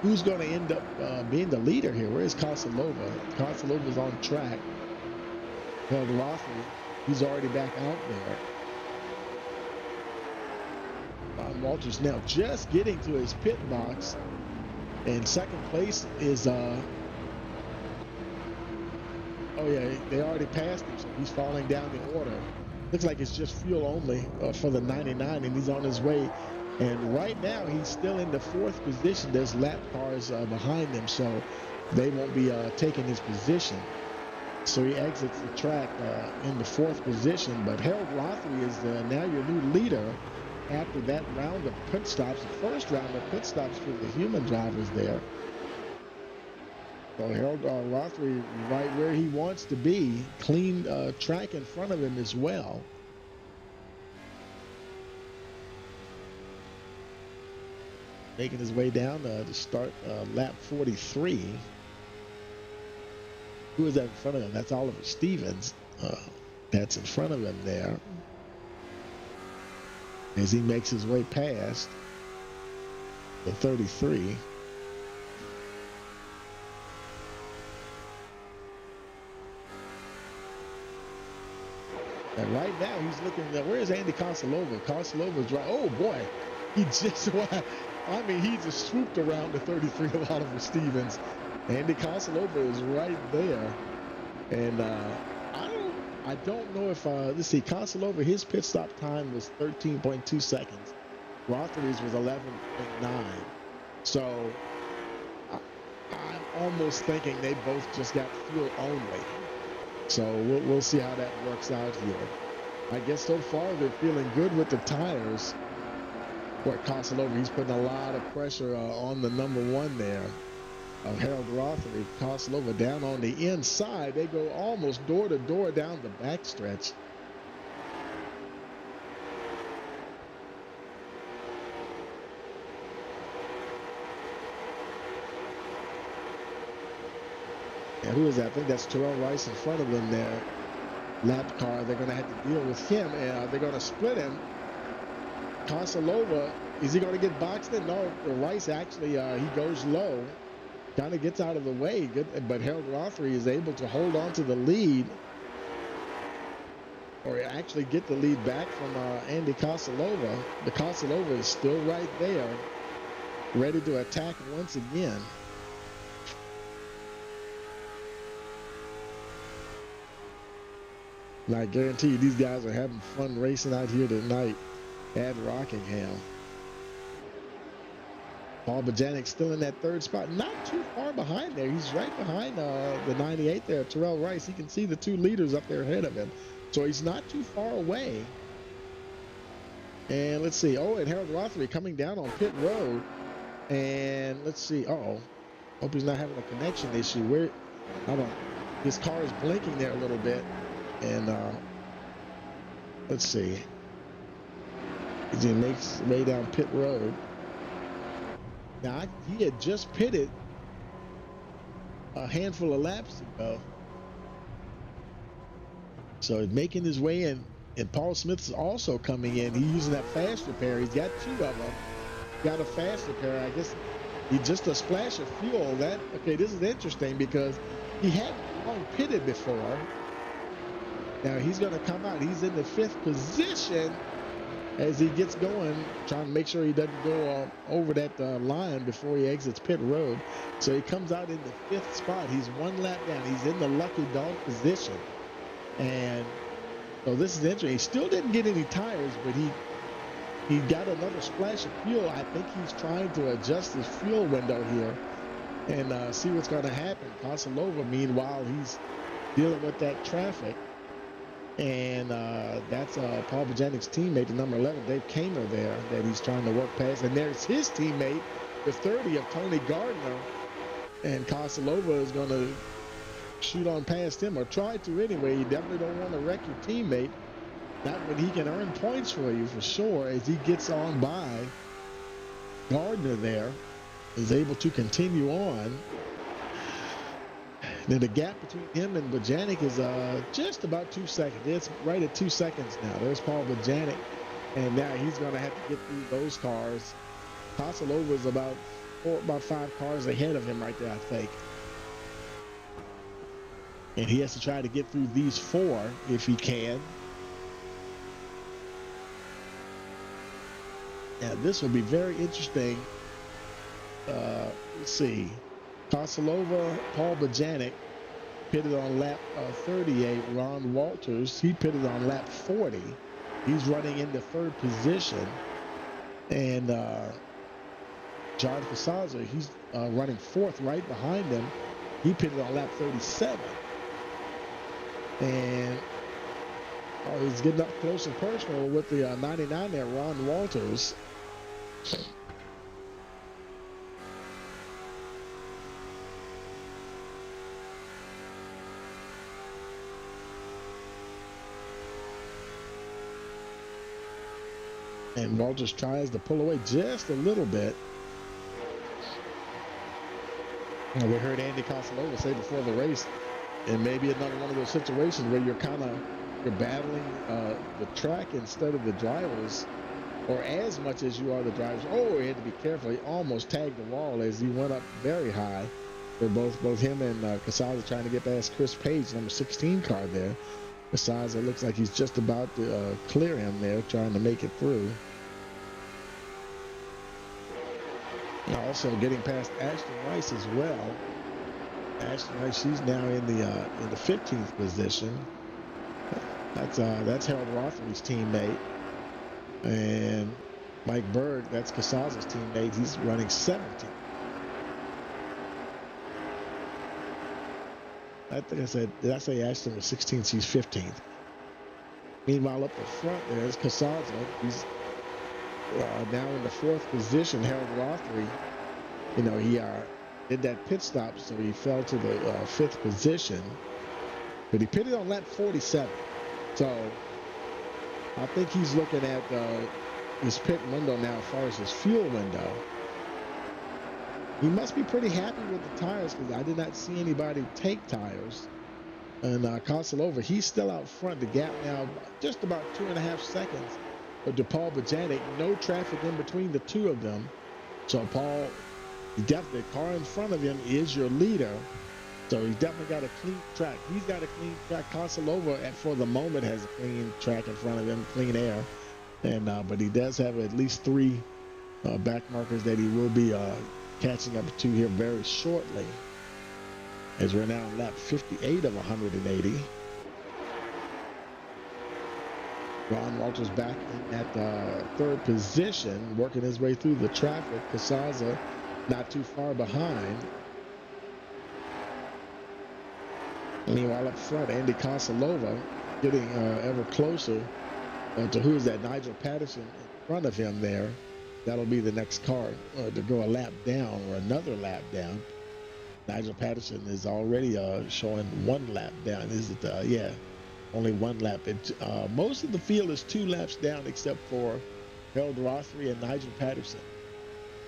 who's going to end up being the leader here? Where is Kosalova? Kosalova's on track. Harold Rothery, he's already back out there. Ron Walters now just getting to his pit box, and 2nd place is oh yeah, they already passed him, so he's falling down the order. Looks like it's just fuel only for the 99, and he's on his way. And right now, he's still in the 4th position. There's lap cars behind him, so they won't be taking his position. So he exits the track in the 4th position. But Harold Rothery is now your new leader after that round of pit stops, the first round of pit stops for the human drivers there. So Harold Rothery right where he wants to be. Clean track in front of him as well. Making his way down to start lap 43. Who is that in front of him? That's Oliver Stevens. That's in front of him there. As he makes his way past the 33. And right now he's looking at, where's Andy Kosalova? Kosalova's right. Oh boy, he just, I mean, he just swooped around the 33 of Oliver Stevens. Andy Kosalova is right there. And I don't know if, let's see, Kosalova, his pit stop time was 13.2 seconds. Rothery's was 11.9. So I'm almost thinking they both just got fuel only. So we'll see how that works out here. I guess so far they're feeling good with the tires. Boy, Kosalova, he's putting a lot of pressure on the number 1 there of Harold Rothery. Kosalova down on the inside. They go almost door to door down the backstretch. And who is that? I think that's Terrell Rice in front of them there. Lap car. They're going to have to deal with him, and they're going to split him. Kosalova, is he going to get boxed in? No, Rice actually, he goes low. Kind of gets out of the way. Good, but Harold Rothery is able to hold on to the lead. Or actually get the lead back from Andy Kosalova. The Kosalova is still right there. Ready to attack once again. And I guarantee you these guys are having fun racing out here tonight at Rockingham. Paul Bajanic still in that 3rd spot. Not too far behind there. He's right behind the 98 there, Terrell Rice. He can see the 2 leaders up there ahead of him. So he's not too far away. And let's see. Oh, and Harold Rothery coming down on pit road. And let's see. Uh-oh. Hope he's not having a connection issue. Where, I don't, his car is blinking there a little bit. And let's see. As he makes his way down pit road. Now, he had just pitted a handful of laps ago. So he's making his way in And Paul Smith is also coming in. He's using that fast repair. He's got 2 of them. Got a fast repair. I guess he just a splash of fuel. Okay, this is interesting because he hadn't long pitted before. Now he's going to come out. He's in the 5th position as he gets going, trying to make sure he doesn't go over that line before he exits pit road. So he comes out in the 5th spot. He's 1 lap down. He's in the lucky dog position. And so this is interesting. He still didn't get any tires, but he got another splash of fuel. I think he's trying to adjust his fuel window here and see what's going to happen. Kosilova, meanwhile, he's dealing with that traffic. And that's Paul Bajanic's teammate, the number 11, Dave Kamer there, that he's trying to work past. And there's his teammate, the 30 of Tony Gardner. And Kosilova is going to shoot on past him, or try to anyway. You definitely don't want to wreck your teammate. Not when he can earn points for you, for sure, as he gets on by Gardner there, is able to continue on. Then the gap between him and Bajanic is just about 2 seconds. It's right at 2 seconds now. There's Paul Bajanic, and now he's going to have to get through those cars. Kosilova is about 5 cars ahead of him right there, I think. And he has to try to get through these 4 if he can. Now this will be very interesting. Let's see. Kosilova, Paul Bajanic pitted on lap 38. Ron Walters, he pitted on lap 40. He's running into 3rd position. And John Casazza, he's running 4th right behind him. He pitted on lap 37. And he's getting up close and personal with the 99 there, Ron Walters. And Walters tries to pull away just a little bit. And we heard Andy Kosilova say before the race, and maybe another one of those situations where you're battling the track instead of the drivers, or as much as you are the drivers. Oh, he had to be careful. He almost tagged the wall as he went up very high. For both him and Casazza trying to get past Chris Page, number 16 car there. Casazza looks like he's just about to clear him there, trying to make it through. Also getting past Ashton Rice as well. Ashton Rice, she's now in the 15th position. That's Harold Rothery's teammate. And Mike Berg, that's Casazza's teammate. He's running 17th. I think I said, did I say Ashton was 16th? She's 15th. Meanwhile, up the front there's Casazza. He's now in the 4th position. Harold Rothery, he did that pit stop, so he fell to the 5th position. But he pitted on lap 47. So I think he's looking at his pit window now as far as his fuel window. He must be pretty happy with the tires, because I did not see anybody take tires. And Kosilova, he's still out front. The gap now just about 2.5 seconds. But to Paul Bajanic, no traffic in between the 2 of them. So Paul, definitely, the car in front of him is your leader. So he's definitely got a clean track. He's got a clean track. Kosilova, for the moment, has a clean track in front of him, clean air. And but he does have at least 3 back markers that he will be catching up to here very shortly, as we're now on lap 58 of 180. Ron Walters back in at 3rd position, working his way through the traffic. Casazza not too far behind. Meanwhile, up front, Andy Kosilova getting ever closer to who is that? Nigel Patterson in front of him there. That'll be the next car to go a lap down, or another lap down. Nigel Patterson is already showing 1 lap down. Is it? Yeah, only 1 lap. Most of the field is 2 laps down, except for Harold Rothery and Nigel Patterson,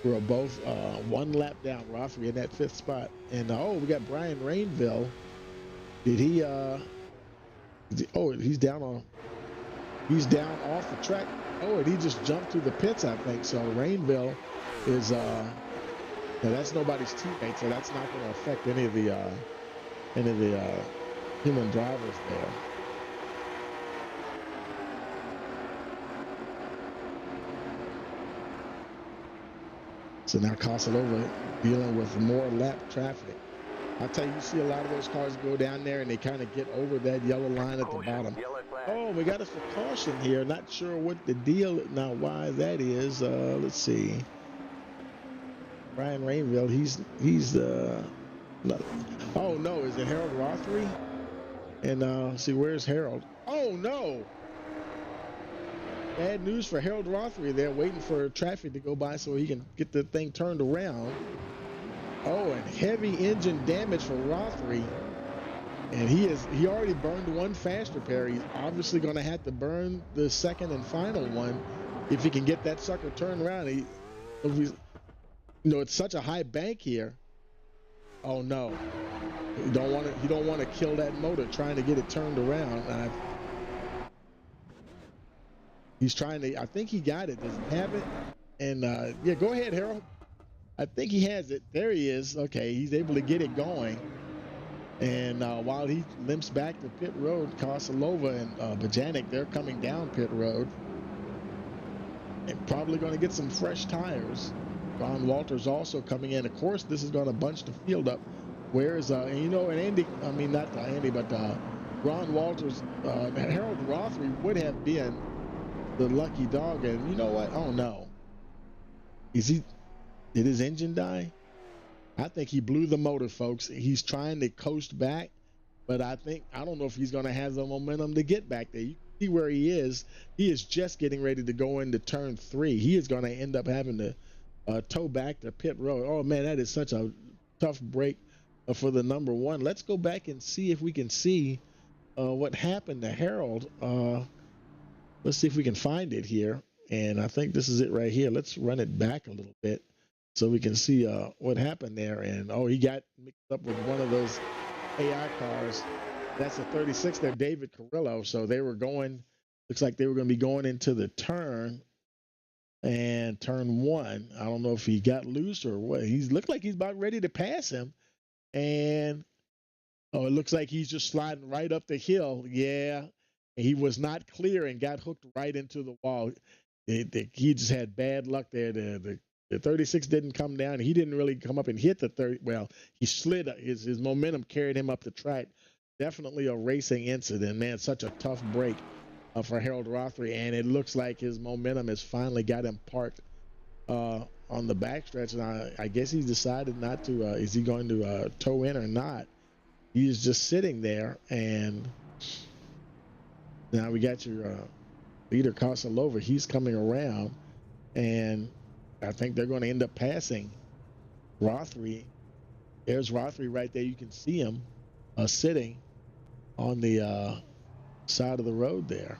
who are both 1 lap down. Rothery in that 5th spot. And we got Brian Rainville. Did he? He's down on. He's down off the track. Oh, and he just jumped through the pits, I think. So Rainville is now that's nobody's teammate, so that's not going to affect any of the human drivers there. So now Kosalova dealing with more lap traffic. I'll tell you, you see a lot of those cars go down there and they kind of get over that yellow line at the bottom. Oh, we got us for caution here. Not sure what the deal now, why that is. Let's see. Brian Rainville, he's no. Oh no, is it Harold Rothery? And see, where's Harold? Oh no! Bad news for Harold Rothery there, waiting for traffic to go by so he can get the thing turned around. Oh, and heavy engine damage for Rothery. And he already burned one fast repair. He's obviously going to have to burn the second and final one if he can get that sucker turned around. It's such a high bank here. Oh no, you don't want to kill that motor trying to get it turned around. He's trying to. I think he got it. Does he have it? And yeah, go ahead, Harold. I think he has it. There he is. Okay, he's able to get it going. And while he limps back to pit road, Kosalova and Bajanic, they're coming down pit road. And probably going to get some fresh tires. Ron Walters also coming in. Of course, this is going to bunch the field up. Where's and Andy? I mean, not Andy, but Ron Walters. Harold Rothery would have been the lucky dog, and you know what? Oh no. Did his engine die? I think he blew the motor, folks. He's trying to coast back, but I don't know if he's going to have the momentum to get back there. You see where he is. He is just getting ready to go into turn 3. He is going to end up having to tow back to pit road. Oh man, that is such a tough break for the number 1. Let's go back and see if we can see what happened to Harold. Let's see if we can find it here. And I think this is it right here. Let's run it back a little bit so we can see what happened there. And he got mixed up with one of those AI cars. That's a 36 there, David Carrillo. So they were looks like they were going to be going into the turn. And turn 1, I don't know if he got loose or what. He looked like he's about ready to pass him. And it looks like he's just sliding right up the hill. Yeah. And he was not clear and got hooked right into the wall. He just had bad luck there. The 36 didn't come down. He didn't really come up and hit the 30. Well, he slid. His momentum carried him up the track. Definitely a racing incident, man. Such a tough break for Harold Rothery, and it looks like his momentum has finally got him parked on the backstretch. And I guess he's decided not to. Is he going to tow in or not? He's just sitting there, and now we got your leader Kosalova. He's coming around, and I think they're going to end up passing Rothery. There's Rothery right there. You can see him sitting on the side of the road there.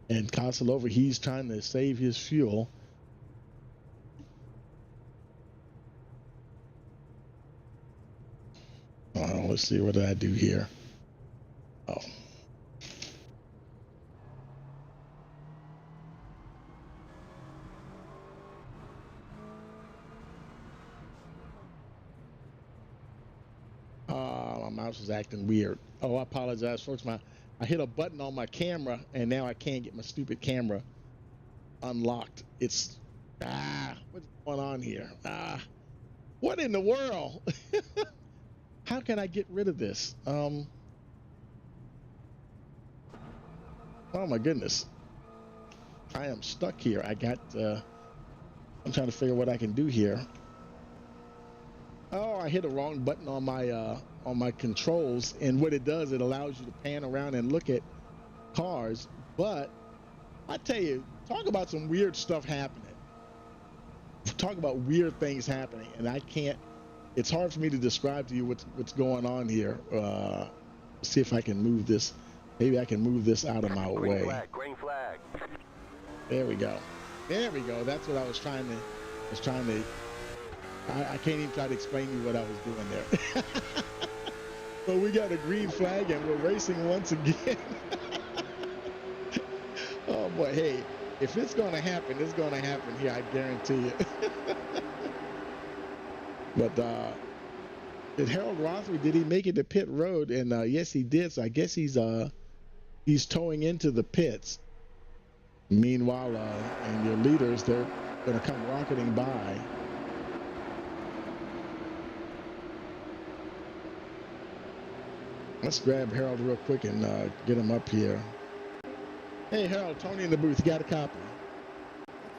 And Kosalova, he's trying to save his fuel. Let's see, what did I do here? Oh. My mouse is acting weird. Oh, I apologize, folks. I hit a button on my camera, and now I can't get my stupid camera unlocked. It's, what's going on here? What in the world? How can I get rid of this? Oh my goodness. I am stuck here. I'm trying to figure what I can do here. Oh, I hit a wrong button on my controls, and what it does, it allows you to pan around and look at cars. But I tell you, talk about some weird stuff happening. Talk about weird things happening, and I can't. It's hard for me to describe to you what's going on here. See if I can move this. Maybe I can move this out of my way. Green flag. There we go. There we go. That's what I was trying to. I can't even try to explain to you what I was doing there. But we got a green flag and we're racing once again. Oh boy, hey, if it's gonna happen, it's gonna happen here. I guarantee you. But did Harold Rothery, did he make it to pit road? And yes, he did. So I guess he's towing into the pits. Meanwhile, and your leaders, they're going to come rocketing by. Let's grab Harold real quick and get him up here. Hey, Harold, Tony in the booth. You got a copy?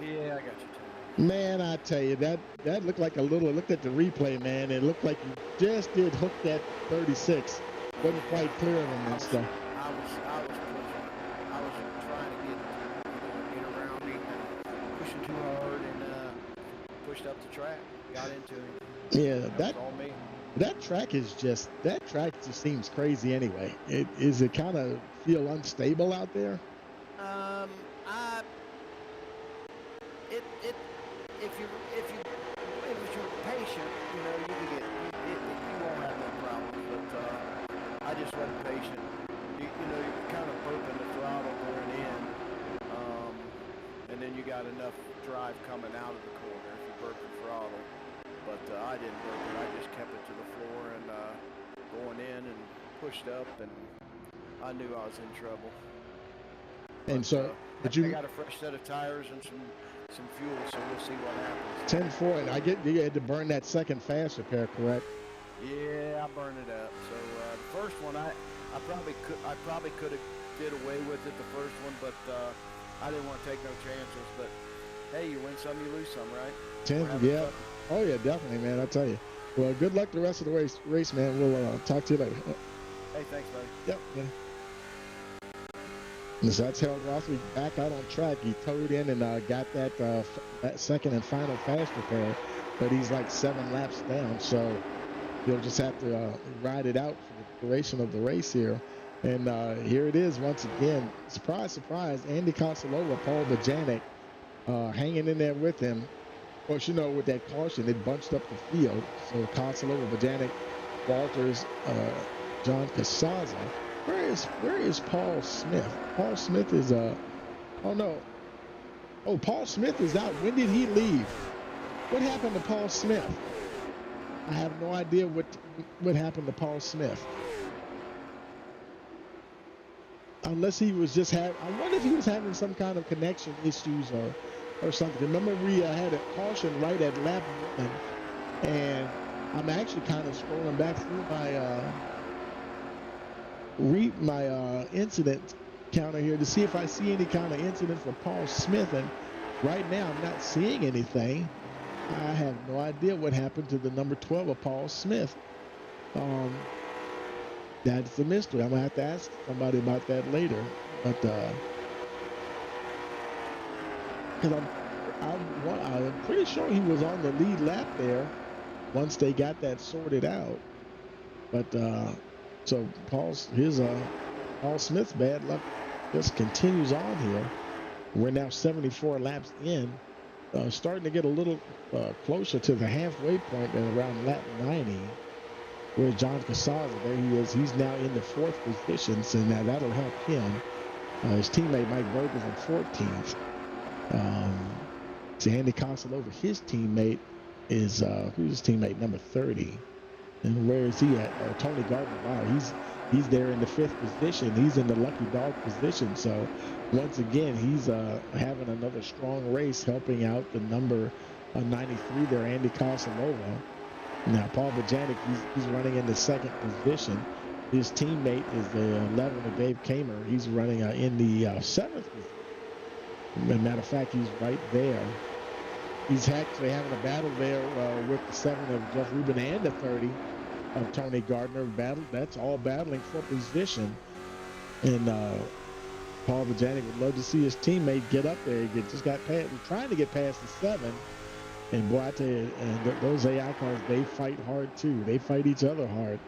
Yeah, I got you, Tony. Man, I tell you, that looked like a little, looked at the replay, man. It looked like you just did hook that 36. Wasn't quite clear of him and stuff. I was pushing. I was trying to get around him and pushing too hard and pushed up the track. Got into him. Yeah, That was all me. that track just seems crazy anyway. Is it kind of feel unstable out there? If you're patient, you know, you won't have no problem. But I just wasn't patient. You know, you're kind of burping the throttle going in, and then you got enough drive coming out of the corner if you burp the throttle. But I didn't burp it. I just kept it to the floor and going in and pushed up, and I knew I was in trouble. And so, but I got a fresh set of tires and some fuel, so we'll see what happens. 10-4, and I get you had to burn that second fast repair, correct? Yeah, I burned it up. So the first one, I probably could have did away with it the first one, but I didn't want to take no chances. But hey, you win some, you lose some, right? 10, yeah. Oh yeah, definitely, man. I tell you. Well, good luck the rest of the race, man. We'll talk to you later. Hey, thanks, buddy. Yep. Yeah. So that's Harold Rothery back out on track. He towed in and got that second and final fast repair, but he's like 7 laps down, so he'll just have to ride it out for the duration of the race here. And here it is once again. Surprise, surprise. Andy Consolova, Paul Bajanic hanging in there with him. Of course, you know, with that caution, it bunched up the field. So Consolova, Bajanic, Walters, John Casaza. Where is Paul Smith? Paul Smith is oh no. Oh, Paul Smith is out. When did he leave? What happened to Paul Smith? I have no idea what happened to Paul Smith. Unless he was just I wonder if he was having some kind of connection issues or something. Remember we had a caution right at lap 1, and I'm actually kind of scrolling back through my incident counter here to see if I see any kind of incident for Paul Smith, and right now I'm not seeing anything. I have no idea what happened to the number 12 of Paul Smith. That's a mystery. I'm gonna have to ask somebody about that later. But because I'm pretty sure he was on the lead lap there once they got that sorted out. But so Paul Smith's bad luck just continues on here. We're now 74 laps in, starting to get a little closer to the halfway point at around lap 90. Where's John Casaza? There he is. He's now in the 4th position, so now that'll help him. His teammate Mike Berg is in 14th. So Andy Consolova, his teammate is who's his teammate? Number 30. And where is he at? Tony Gardner. Wow, he's there in the 5th position. He's in the lucky dog position. So once again, he's having another strong race, helping out the number 93 there, Andy Consolova. Now Paul Bajanic, he's running in the 2nd position. His teammate is the 11 of Dave Kamer. He's running in the 7th position. As a matter of fact, he's right there. He's actually having a battle there with the 7 of Jeff Rubin and the 30 of Tony Gardner. That's all battling for position. And Paul Bajanic would love to see his teammate get up there. He just got past, trying to get past the 7. And boy, I tell you, and those AI cars, they fight hard too. They fight each other hard.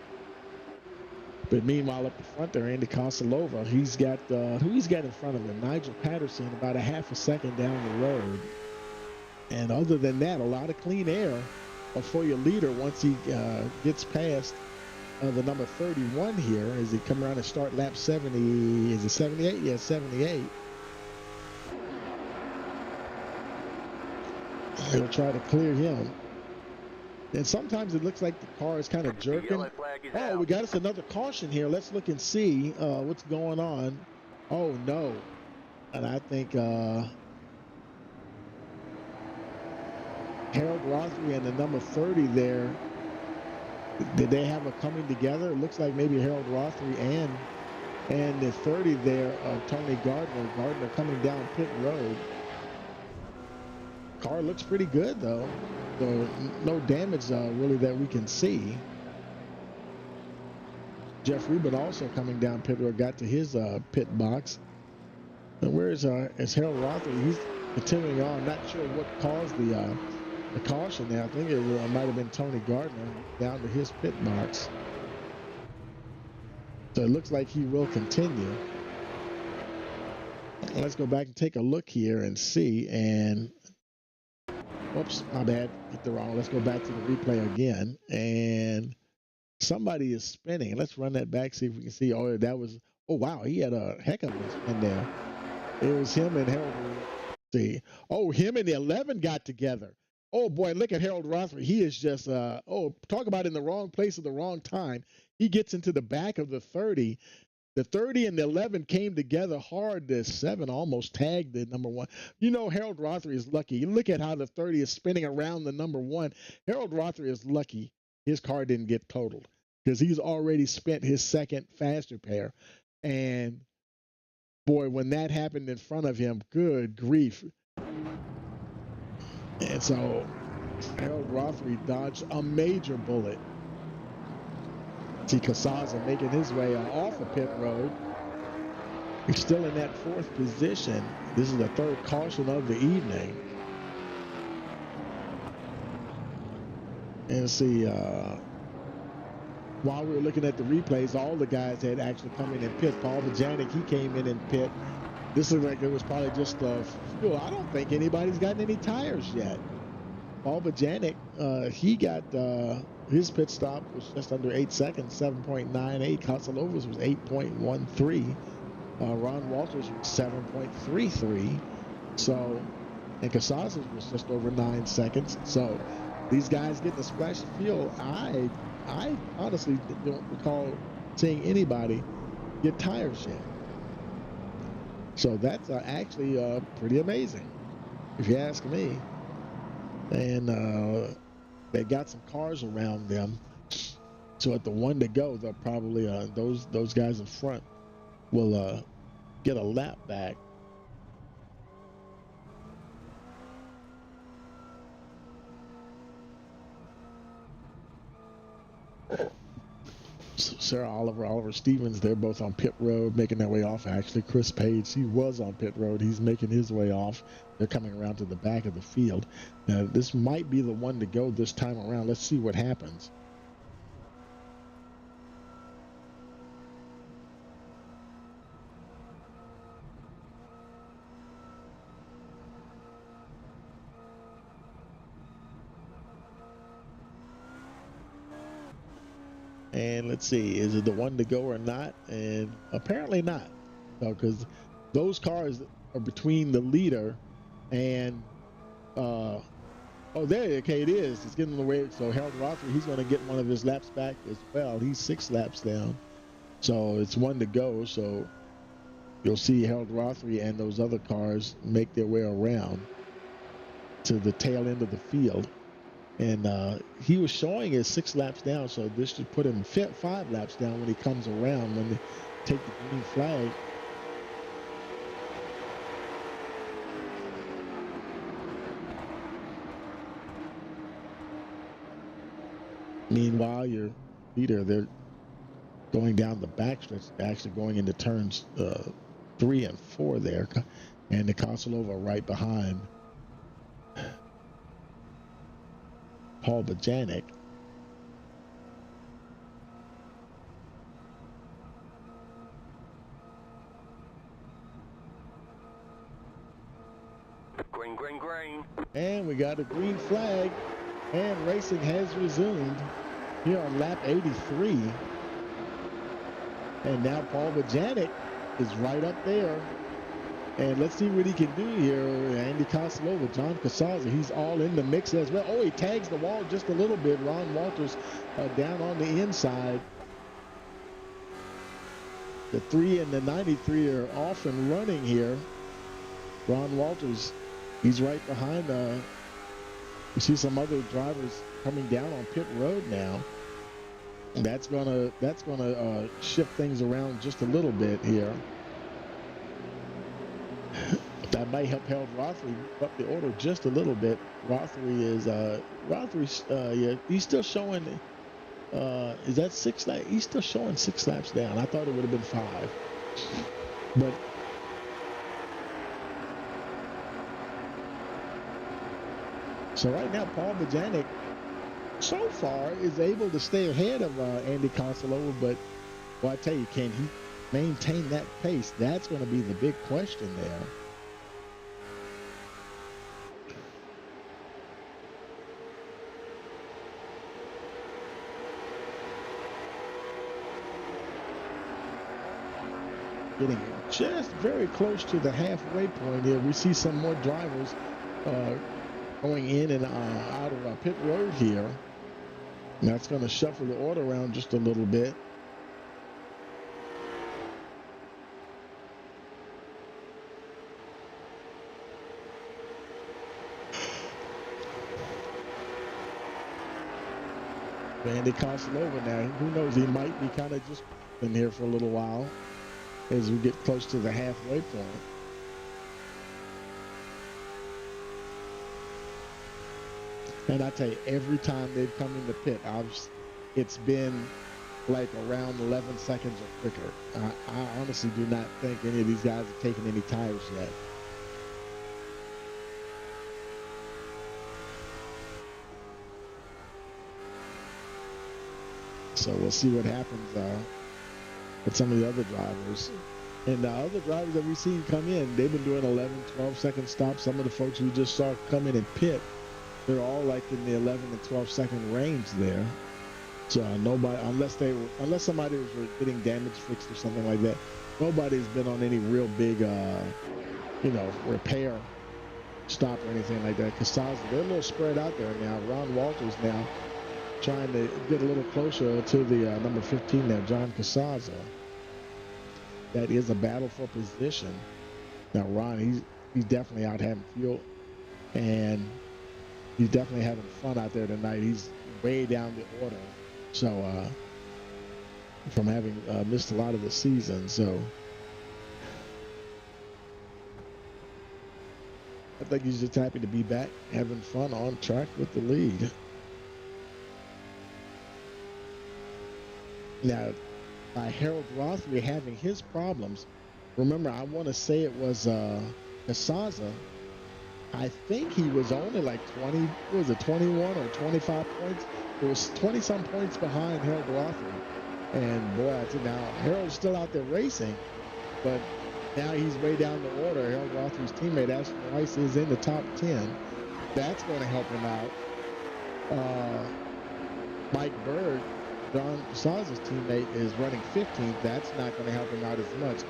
But meanwhile, up the front there, Andy Kosilova, he's got who he's got in front of him? Nigel Patterson, about a half a second down the road. And other than that, a lot of clean air for your leader once he gets past the number 31 here as he come around and start lap 70. Is it 78? Yeah, 78. He'll try to clear him. And sometimes it looks like the car is kind of jerking. Oh, we got us another caution here. Let's look and see what's going on. Oh, no. And I think Harold Rothery and the number 30 there, did they have a coming together? It looks like maybe Harold Rothery and the 30 there of Tony Gardner. Gardner coming down pit road. Car looks pretty good, though. So no damage really that we can see. Jeff Rubin also coming down pit road, got to his pit box. And where is Harold Rothery? He's continuing on. Not sure what caused the caution there. I think it might have been Tony Gardner down to his pit box. So it looks like he will continue. Let's go back and take a look here and see. And whoops, my bad. Hit the wrong. Let's go back to the replay again. And somebody is spinning. Let's run that back, see if we can see. Oh, that was, oh, wow. He had a heck of a spin there. It was him and Harold. See. Oh, him and the 11 got together. Oh, boy, look at Harold Rothery. He is just, talk about in the wrong place at the wrong time. He gets into the back of the 30. The 30 and the 11 came together hard. The 7 almost tagged the number 1. You know, Harold Rothery is lucky. You look at how the 30 is spinning around the number 1. Harold Rothery is lucky his car didn't get totaled because he's already spent his second faster pair. And, boy, when that happened in front of him, good grief. And so Harold Rothery dodged a major bullet. See Casaza making his way off the pit road. He's still in that 4th position. This is the 3rd caution of the evening. And see, while we were looking at the replays, all the guys had actually come in and pit. Paul Bajanic, he came in and pit. This looked like it was probably just fuel. I don't think anybody's gotten any tires yet. Paul Bajanic, he got his pit stop was just under 8 seconds, 7.98. Kotsilova's was 8.13. Ron Walters was 7.33. So, and Casaza's was just over 9 seconds. So, these guys getting a splash of fuel. I honestly don't recall seeing anybody get tires yet. So that's actually pretty amazing, if you ask me. And they got some cars around them. So at the 1 to go, they'll probably those guys in front will get a lap back. So Sarah Oliver Stevens, they're both on pit road, making their way off. Actually, Chris Page, he was on pit road. He's making his way off. They're coming around to the back of the field. Now, this might be the 1 to go this time around. Let's see what happens. And let's see, is it the 1 to go or not? And apparently not, because those cars are between the leader and oh, there, okay, it is. It's getting in the way. So Harold Rothery, he's going to get one of his laps back as well. He's 6 laps down, so it's 1 to go. So you'll see Harold Rothery and those other cars make their way around to the tail end of the field. And he was showing his 6 laps down, so this should put him 5 laps down when he comes around, when they take the green flag. Meanwhile, your leader, they're going down the backstretch, actually going into turns 3 and 4 there, and the Kosilova right behind Paul Bajanic. Green, green, green. And we got a green flag, and racing has resumed here on lap 83. And now Paul Bajanic is right up there. And let's see what he can do here. Andy Costello, John Casaza, he's all in the mix as well. Oh, he tags the wall just a little bit. Ron Walters down on the inside. The 3 and the 93 are off and running here. Ron Walters, he's right behind. You see some other drivers coming down on pit road now. And that's gonna shift things around just a little bit here. That might help Harold Rothery up the order just a little bit. Rothery is yeah, he's still showing. Is that 6 laps? He's still showing 6 laps down. I thought it would have been 5, but so right now Paul Bajanic so far is able to stay ahead of Andy Costello, but well, I tell you, can he maintain that pace? That's going to be the big question there. Getting just very close to the halfway point here. We see some more drivers going in and out of pit road here. And that's going to shuffle the order around just a little bit. Andy Costello now, who knows, he might be kind of just in here for a little while as we get close to the halfway point. And I tell you, every time they've come in the pit, it's been like around 11 seconds or quicker. I honestly do not think any of these guys have taken any tires yet. So we'll see what happens with some of the other drivers. And the other drivers that we've seen come in, they've been doing 11, 12-second stops. Some of the folks we just saw come in and pit, they're all like in the 11 and 12-second range there. So nobody, unless somebody was getting damage fixed or something like that, nobody's been on any real big, repair stop or anything like that. Casaza, they're a little spread out there now. Ron Walters now trying to get a little closer to the number 15 there, John Casaza. That is a battle for position. Now Ron, he's definitely out having fuel, and he's definitely having fun out there tonight. He's way down the order, so from having missed a lot of the season. So I think he's just happy to be back, having fun on track with the lead. Now, by Harold Rothery having his problems, remember, I want to say it was Casaza. I think he was only like 21 or 25 points. It was 20-some points behind Harold Rothery. And boy, I tell you now, Harold's still out there racing, but now he's way down the order. Harold Rothery's teammate, Ashton Rice, is in the top 10. That's going to help him out. Mike Berg, John Casaza's teammate, is running 15th. That's not going to help him out as much.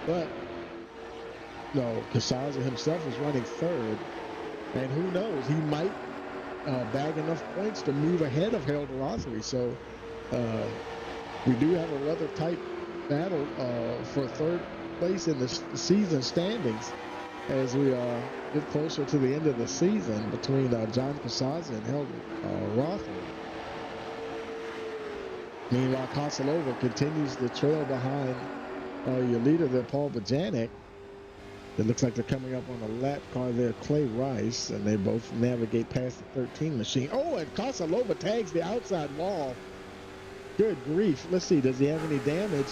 But no, Casaza himself is running 3rd. And who knows, he might bag enough points to move ahead of Harold Rothery. So we do have a rather tight battle for 3rd place in the season standings as we get closer to the end of the season between John Casaza and Harold Rothery. Meanwhile, Costello continues to trail behind your leader there, Paul Bajanic. It looks like they're coming up on a lap car there, Clay Rice, and they both navigate past the 13 machine. Oh, and Costello tags the outside wall. Good grief. Let's see, does he have any damage?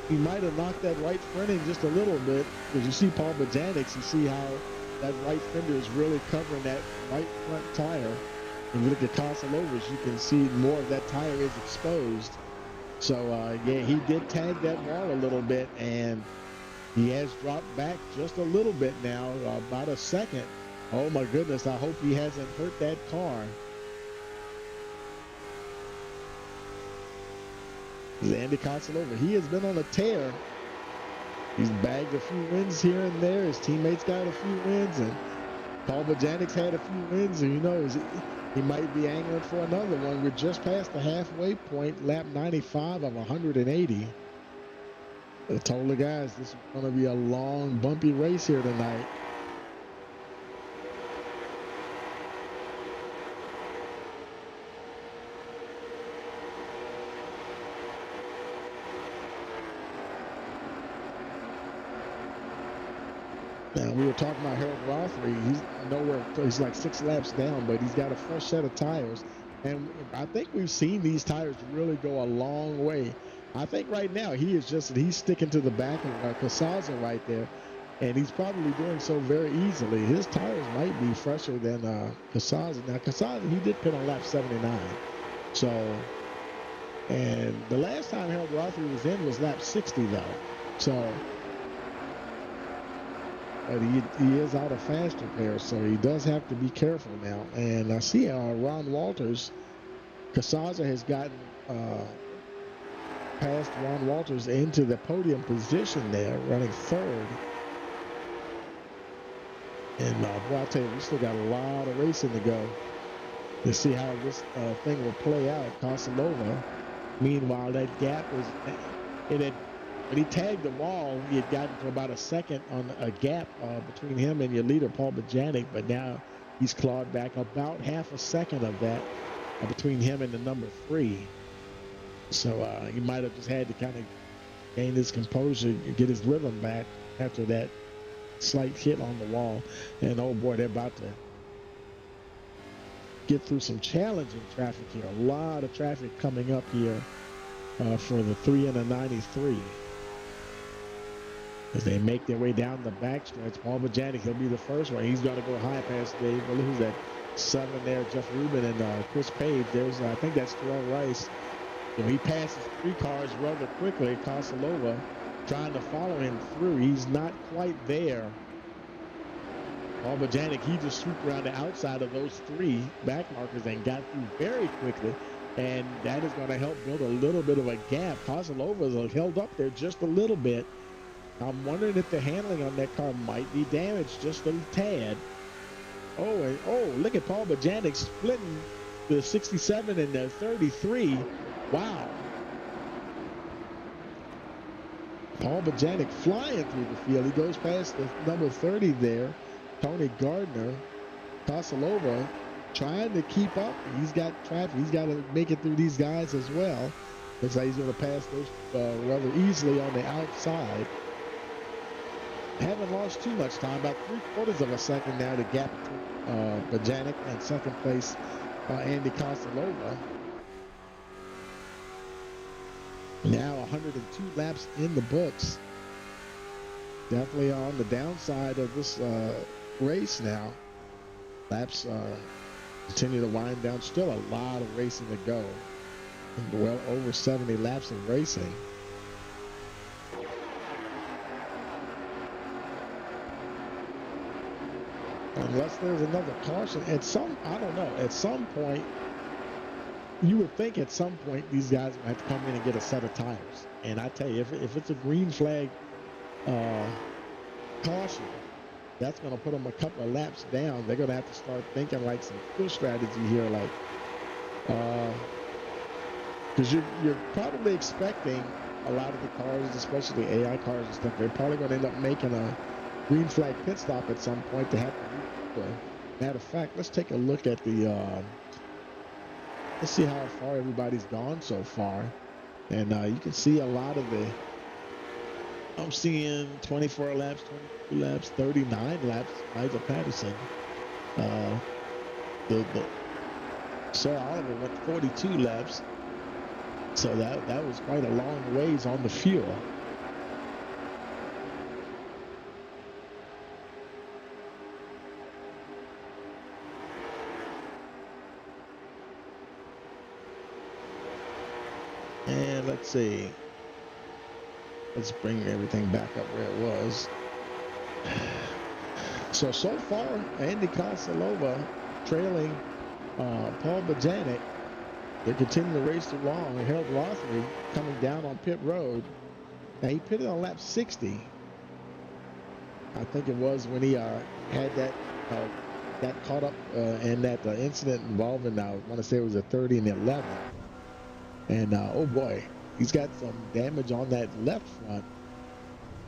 He might have knocked that right front in just a little bit, because you see Paul Bajanic, you see how that right fender is really covering that right front tire. If you look at Costello's, you can see more of that tire is exposed. So, yeah, he did tag that wall a little bit, and He has dropped back just a little bit now, about a second. Oh my goodness, I hope he hasn't hurt that car. Andy Consolova, he has been on a tear. He's bagged a few wins here and there. His teammates got a few wins, and Paul Bojanic's had a few wins, and who knows, he might be angling for another one. We're just past the halfway point, lap 95 of 180. I told the guys this is going to be a long, bumpy race here tonight. Now, we were talking about Harold Rothery. He's nowhere, he's like 6 laps down, but he's got a fresh set of tires. And I think we've seen these tires really go a long way. I think right now he's sticking to the back of Casazza right there. And he's probably doing so very easily. His tires might be fresher than Casazza. Now, Casazza, he did pit on lap 79. So, and the last time Harold Rothery was in was lap 60, though. So, but he is out of fast repair, so he does have to be careful now. And I see Ron Walters, Casazza has gotten past Ron Walters into the podium position there, running third. And boy, I tell you, we still got a lot of racing to go to see how this thing will play out. Consolova, meanwhile, that gap when he tagged the wall, he had gotten to about a second on a gap between him and your leader, Paul Bojanic, but now he's clawed back about half a second of that between him and the number 3. So he might have just had to kind of gain his composure, get his rhythm back after that slight hit on the wall. And oh boy, they're about to get through some challenging traffic here. A lot of traffic coming up here for the 3 and the 93. As they make their way down the backstretch, Paul Bojanic, he'll be the first one. He's going to go high past Dave. Well, who's that? 7 there, Jeff Rubin and Chris Page. There's, I think that's Terrell Rice. He passes 3 cars rather quickly. Consolova trying to follow him through. He's not quite there. Paul Bojanic, he just swooped around the outside of those 3 back markers and got through very quickly. And that is going to help build a little bit of a gap. Consolova held up there just a little bit. I'm wondering if the handling on that car might be damaged just a tad. Oh, look at Paul Bojanic splitting the 67 and the 33. Wow. Paul Bojanic flying through the field. He goes past the number 30 there. Tony Gardner. Consolova trying to keep up. He's got traffic. He's got to make it through these guys as well. Looks like he's going to pass those rather easily on the outside. Haven't lost too much time, about 3/4 of a second now to gap Bojanic and second place Andy Consolova. Now 102 laps in the books. Definitely on the downside of this race now. Laps continue to wind down. Still a lot of racing to go. Well over 70 laps of racing. Unless there's another caution at some point, you would think at some point these guys will have to come in and get a set of tires. And I tell you, if it's a green flag caution, that's going to put them a couple of laps down. They're going to have to start thinking like some push strategy here, like because you're probably expecting a lot of the cars, especially AI cars and stuff, they're probably going to end up making a green flag pit stop at some point to have to. Matter of fact, let's take a look at the let's see how far everybody's gone so far. And you can see a lot of I'm seeing 24 laps, 22 laps, 39 laps. Nigel Patterson. Sarah Oliver went 42 laps. So that was quite a long ways on the fuel. And let's see. let's bring everything back up where it was. So far, Andy Kosilova trailing Paul Bajanic. They're continuing to race along. Harold Rothery coming down on pit road. Now, he pitted on lap 60. I think it was when he had that got caught up in that incident involving, I want to say it was a 30 and 11. And oh boy, he's got some damage on that left front.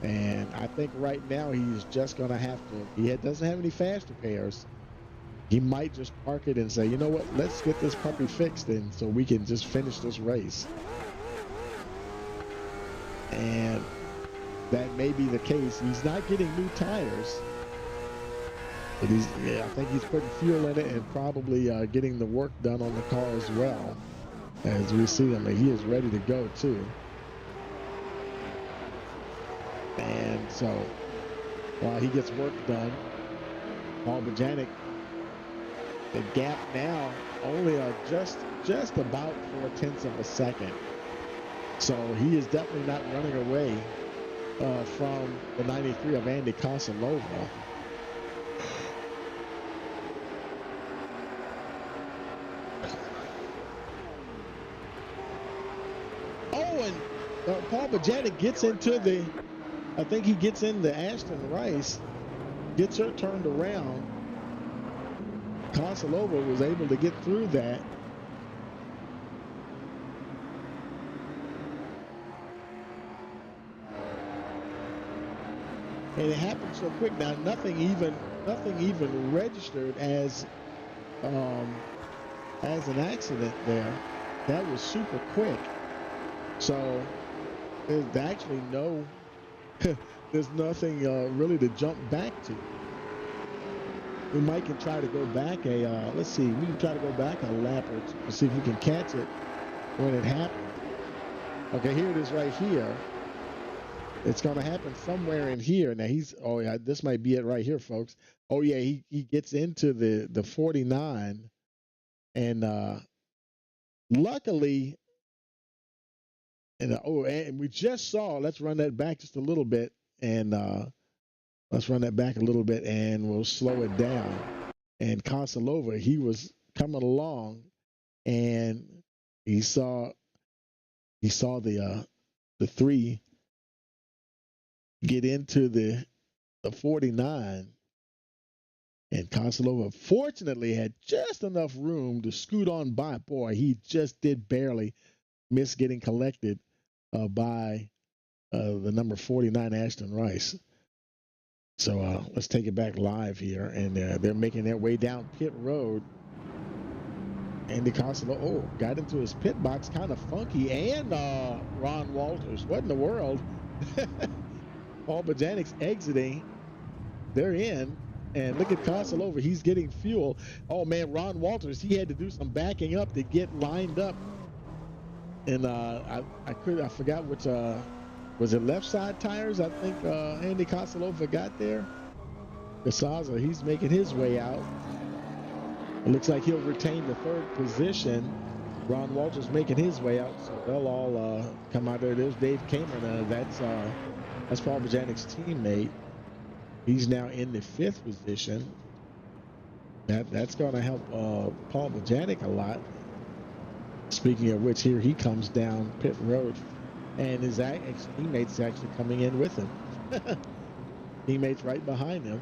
And I think right now he's just going to have to, he doesn't have any fast repairs. He might just park it and say, you know what, let's get this puppy fixed in so we can just finish this race. And that may be the case. He's not getting new tires. But I think he's putting fuel in it and probably getting the work done on the car as well. As we see him, he is ready to go too. And so while he gets work done, Paul Bajanic, the gap now only just about 0.4 of a second. So he is definitely not running away from the 93 of Andy Kosilova. Oh, and Paul Bajanic gets into the, I think he gets into Ashton Rice, gets her turned around. Kosilova was able to get through that. And it happened so quick. Now nothing even registered as an accident there. That was super quick. So there's actually there's nothing really to jump back to. We might can try to go back let's see, we can try to go back a lap or two to see if we can catch it when it happened. Okay, here it is right here. It's going to happen somewhere in here. Now oh yeah, this might be it right here, folks. Oh yeah, he gets into the 49, and luckily, and we just saw, let's run that back just a little bit, and let's run that back a little bit, and we'll slow it down. And Kosilova, he was coming along, and he saw the 3 get into the 49, and Kosilova fortunately had just enough room to scoot on by. Boy, he just did barely miss getting collected by the number 49 Ashton Rice. So let's take it back live here, and they're making their way down pit road. Andy Kosilova, got into his pit box kind of funky, and Ron Walters. What in the world? Paul Bajanic's exiting. They're in, and look at Kosilova. He's getting fuel. Oh man, Ron Walters, he had to do some backing up to get lined up. And I forgot which was it left side tires? I think Andy Kosilova got there. Casaza, he's making his way out. It looks like he'll retain the 3rd position. Ron Walters making his way out, so they'll all come out there. There's Dave Cameron. That's Paul Bajanic's teammate. He's now in the 5th position. That's going to help Paul Bajanic a lot. Speaking of which, here he comes down pit road, and his teammates actually coming in with him. Teammates right behind him.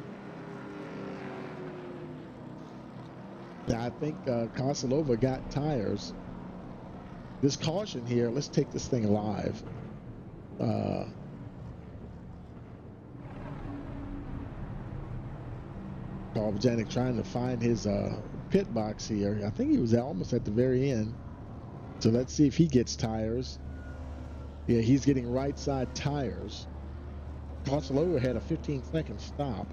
Now, I think Kosilova got tires. This caution here, let's take this thing live. Paul Bajanic trying to find his pit box here. I think he was almost at the very end. So let's see if he gets tires. Yeah, he's getting right side tires. Kosilova had a 15-second stop.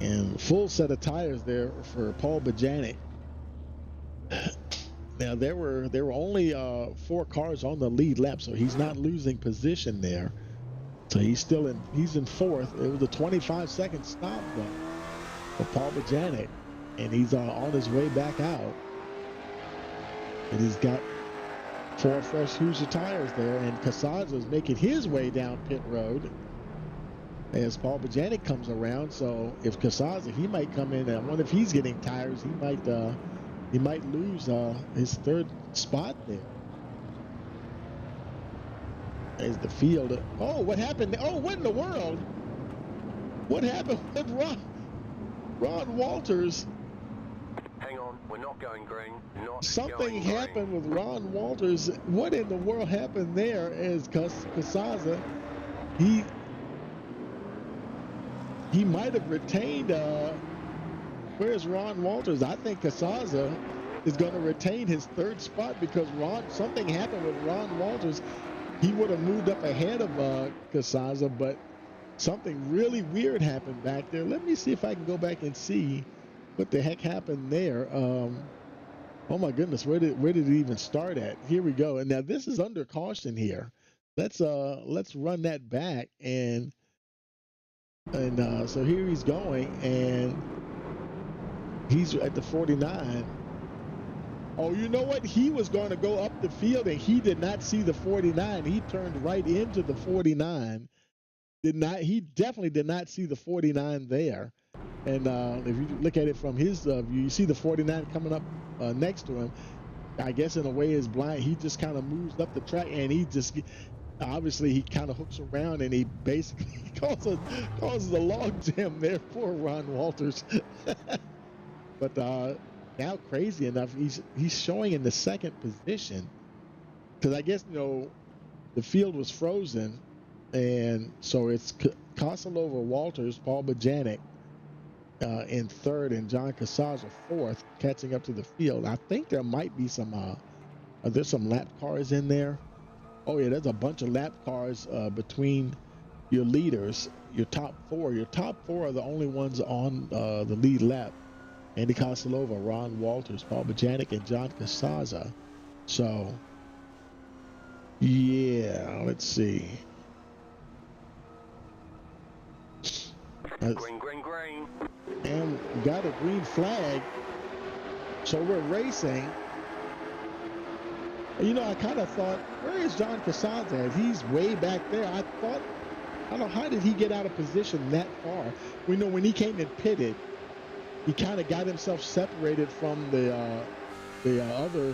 And full set of tires there for Paul Bajanic. Now there were only 4 cars on the lead lap, so he's not losing position there. So he's in 4th. It was a 25-second stop though for Paul Bajanic, and he's on his way back out. And he's got 4 fresh Hoosier tires there, and Casaza's making his way down pit road as Paul Bajanic comes around. So if Casaza, he might come in. I wonder if he's getting tires. He might lose his 3rd spot there. There's the field. Oh, what happened? Oh, what in the world? What happened with Ron Walters? Hang on, we're not going green. Something happened with Ron Walters. What in the world happened there? As Casaza, he might have retained. Where's Ron Walters? I think Casaza is going to retain his 3rd spot because something happened with Ron Walters. He would have moved up ahead of Casaza, but something really weird happened back there. Let me see if I can go back and see what the heck happened there. Oh my goodness, where did it even start at? Here we go. And now this is under caution here. Let's run that back and so here he's going and he's at the 49. Oh, you know what? He was going to go up the field and he did not see the 49. He turned right into the 49. He definitely did not see the 49 there. And if you look at it from his view, you see the 49 coming up next to him. I guess in a way is blind. He just kind of moves up the track and he just obviously he kind of hooks around and he basically causes a log jam there for Ron Walters. But now, crazy enough, he's showing in the 2nd position because I guess the field was frozen, and so it's Kosalova, Walters, Paul Bajanic in 3rd, and John Casaza 4th, catching up to the field. I think there might be some there's some lap cars in there. Oh yeah, there's a bunch of lap cars between your leaders, your top 4. Your top 4 are the only ones on the lead lap. Andy Kosalova, Ron Walters, Paul Bajanic, and John Casaza. So, yeah, let's see. Green. And we got a green flag. So we're racing. I kind of thought, where is John Casaza? He's way back there. I don't know, how did he get out of position that far? We know when he came and pitted, he kind of got himself separated from the other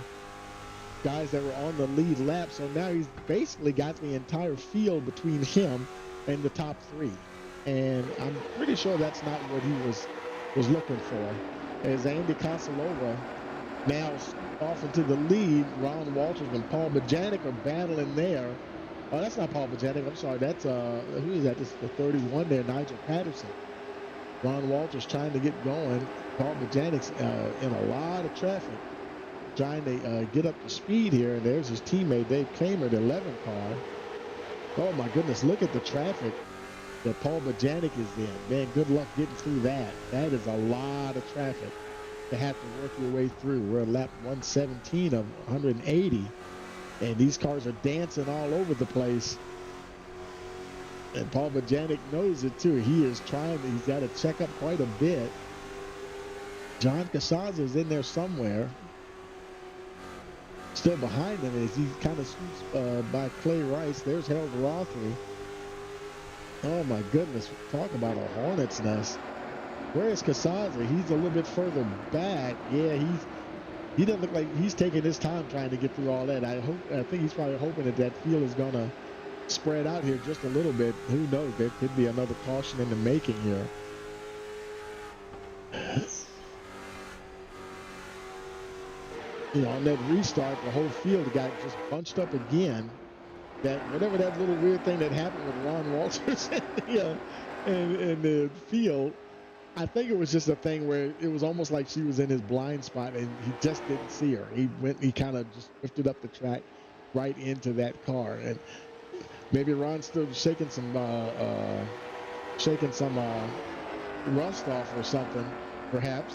guys that were on the lead lap. So now he's basically got the entire field between him and the top 3. And I'm pretty sure that's not what he was looking for. As Andy Kosalova now off into the lead, Ron Walters and Paul Bajanic are battling there. Oh, that's not Paul Bajanic. I'm sorry. That's who is that? This is the 31 there, Nigel Patterson. Ron Walters trying to get going. Paul Bajanic's in a lot of traffic, trying to get up to speed here. And there's his teammate, Dave Kramer, the 11 car. Oh, my goodness. Look at the traffic that Paul Bajanic is in. Man, good luck getting through that. That is a lot of traffic to have to work your way through. We're at lap 117 of 180. And these cars are dancing all over the place. And Paul Bajanic knows it too. He's got to check up quite a bit. John Casaza is in there somewhere. Still behind him as he kind of scoots by Clay Rice. There's Harold Rothery. Oh my goodness, talk about a hornet's nest. Where is Casaza? He's a little bit further back. Yeah, he doesn't look like he's taking his time trying to get through all that. I think he's probably hoping that field is gonna spread out here just a little bit. Who knows? There could be another caution in the making here. On that restart, the whole field got just bunched up again. That whatever that little weird thing that happened with Ron Walters in the field, I think it was just a thing where it was almost like she was in his blind spot and he just didn't see her. He kind of just drifted up the track right into that car. And maybe Ron's still shaking some rust off or something, perhaps.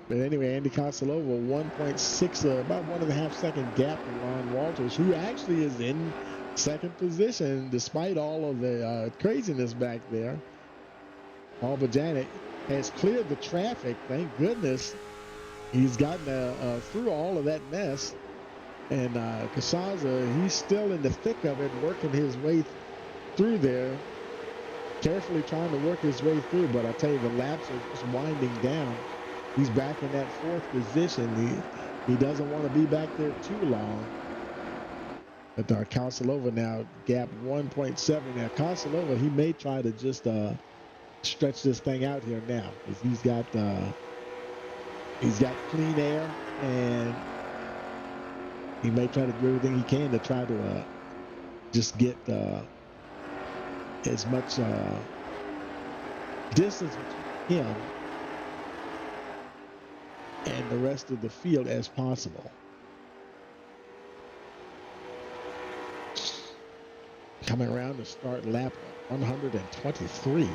But anyway, Andy Kosalova, 1.6, about 1.5 second gap to Ron Walters, who actually is in 2nd position despite all of the craziness back there. Paul Bajanic has cleared the traffic, thank goodness. He's gotten through all of that mess. And Casaza, he's still in the thick of it, working his way through there, carefully trying to work his way through. But I tell you, the laps are just winding down. He's back in that 4th position. He doesn't want to be back there too long. But Kasalova now gap 1.7. Now Kasalova, he may try to just stretch this thing out here now, because he's got clean air, and he may try to do everything he can to try to just get as much distance between him and the rest of the field as possible. Coming around to start lap 123.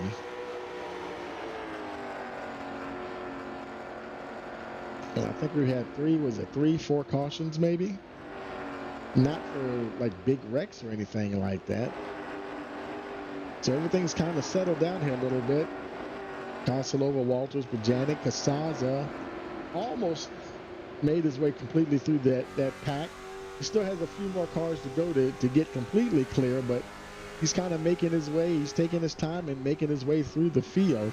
And I think we had 4 cautions maybe? Not for like big wrecks or anything like that. So everything's kind of settled down here a little bit. Kasalova, Walters, Bajanic, Casaza almost made his way completely through that pack. He still has a few more cars to go to get completely clear, but he's kind of making his way. He's taking his time and making his way through the field.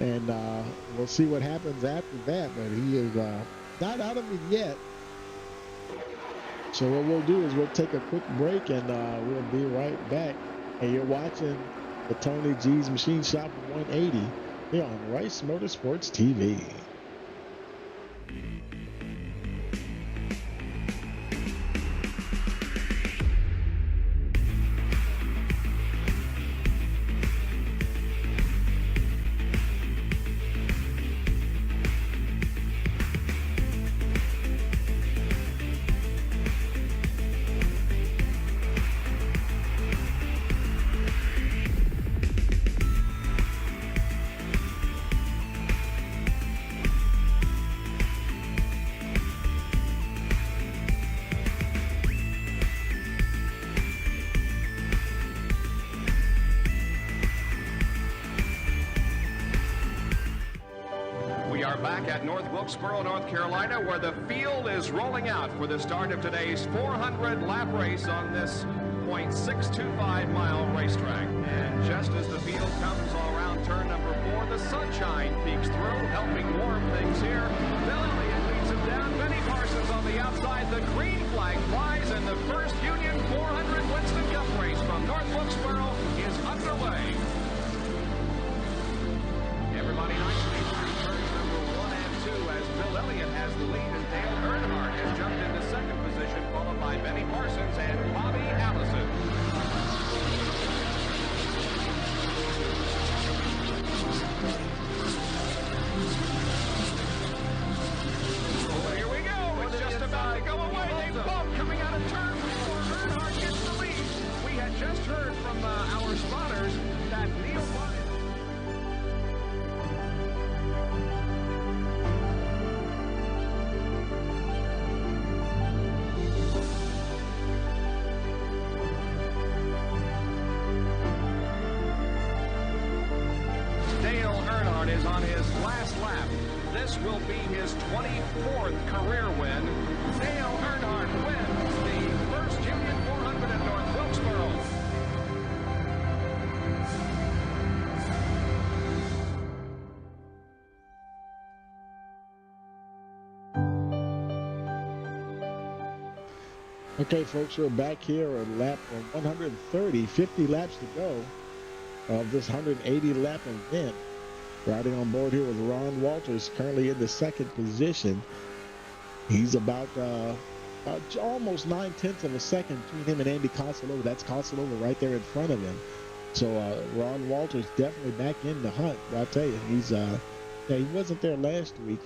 And we'll see what happens after that, but he is not out of it yet. So what we'll do is we'll take a quick break, and we'll be right back. And you're watching the Tony G's Machine Shop 180 here on Rice Motorsports TV. Back at North Wilkesboro, North Carolina, where the field is rolling out for the start of today's 400-lap race on this 0.625-mile racetrack. And just as the field comes all around turn number 4, the sunshine peeks through, helping warm things here. Bill Elliott leads him down. Benny Parsons on the outside. The green flag flies, and the first Union 400 Winston Cup race from North Wilkesboro is underway. Everybody nicely through turns number 1 and 2 as Bill Elliott has the lead, and Dale Earnhardt has jumped into 2nd position, followed by Benny Parsons and Bobby Allison. Oh, here we go. It's just about to go away. They bump coming out of turn 4. Earnhardt gets the lead. We had just heard from our spotters that Neil Bonnett. Is on his last lap. This will be his 24th career win. Dale Earnhardt wins the first Union 400 at North Wilkesboro. Okay, folks, we're back here on lap 130, 50 laps to go of this 180-lap event. Riding on board here with Ron Walters, currently in the 2nd position. He's about almost 9/10 of a second between him and Andy Casalova. That's Casalova right there in front of him. So Ron Walters definitely back in the hunt. But I tell you, he's he wasn't there last week.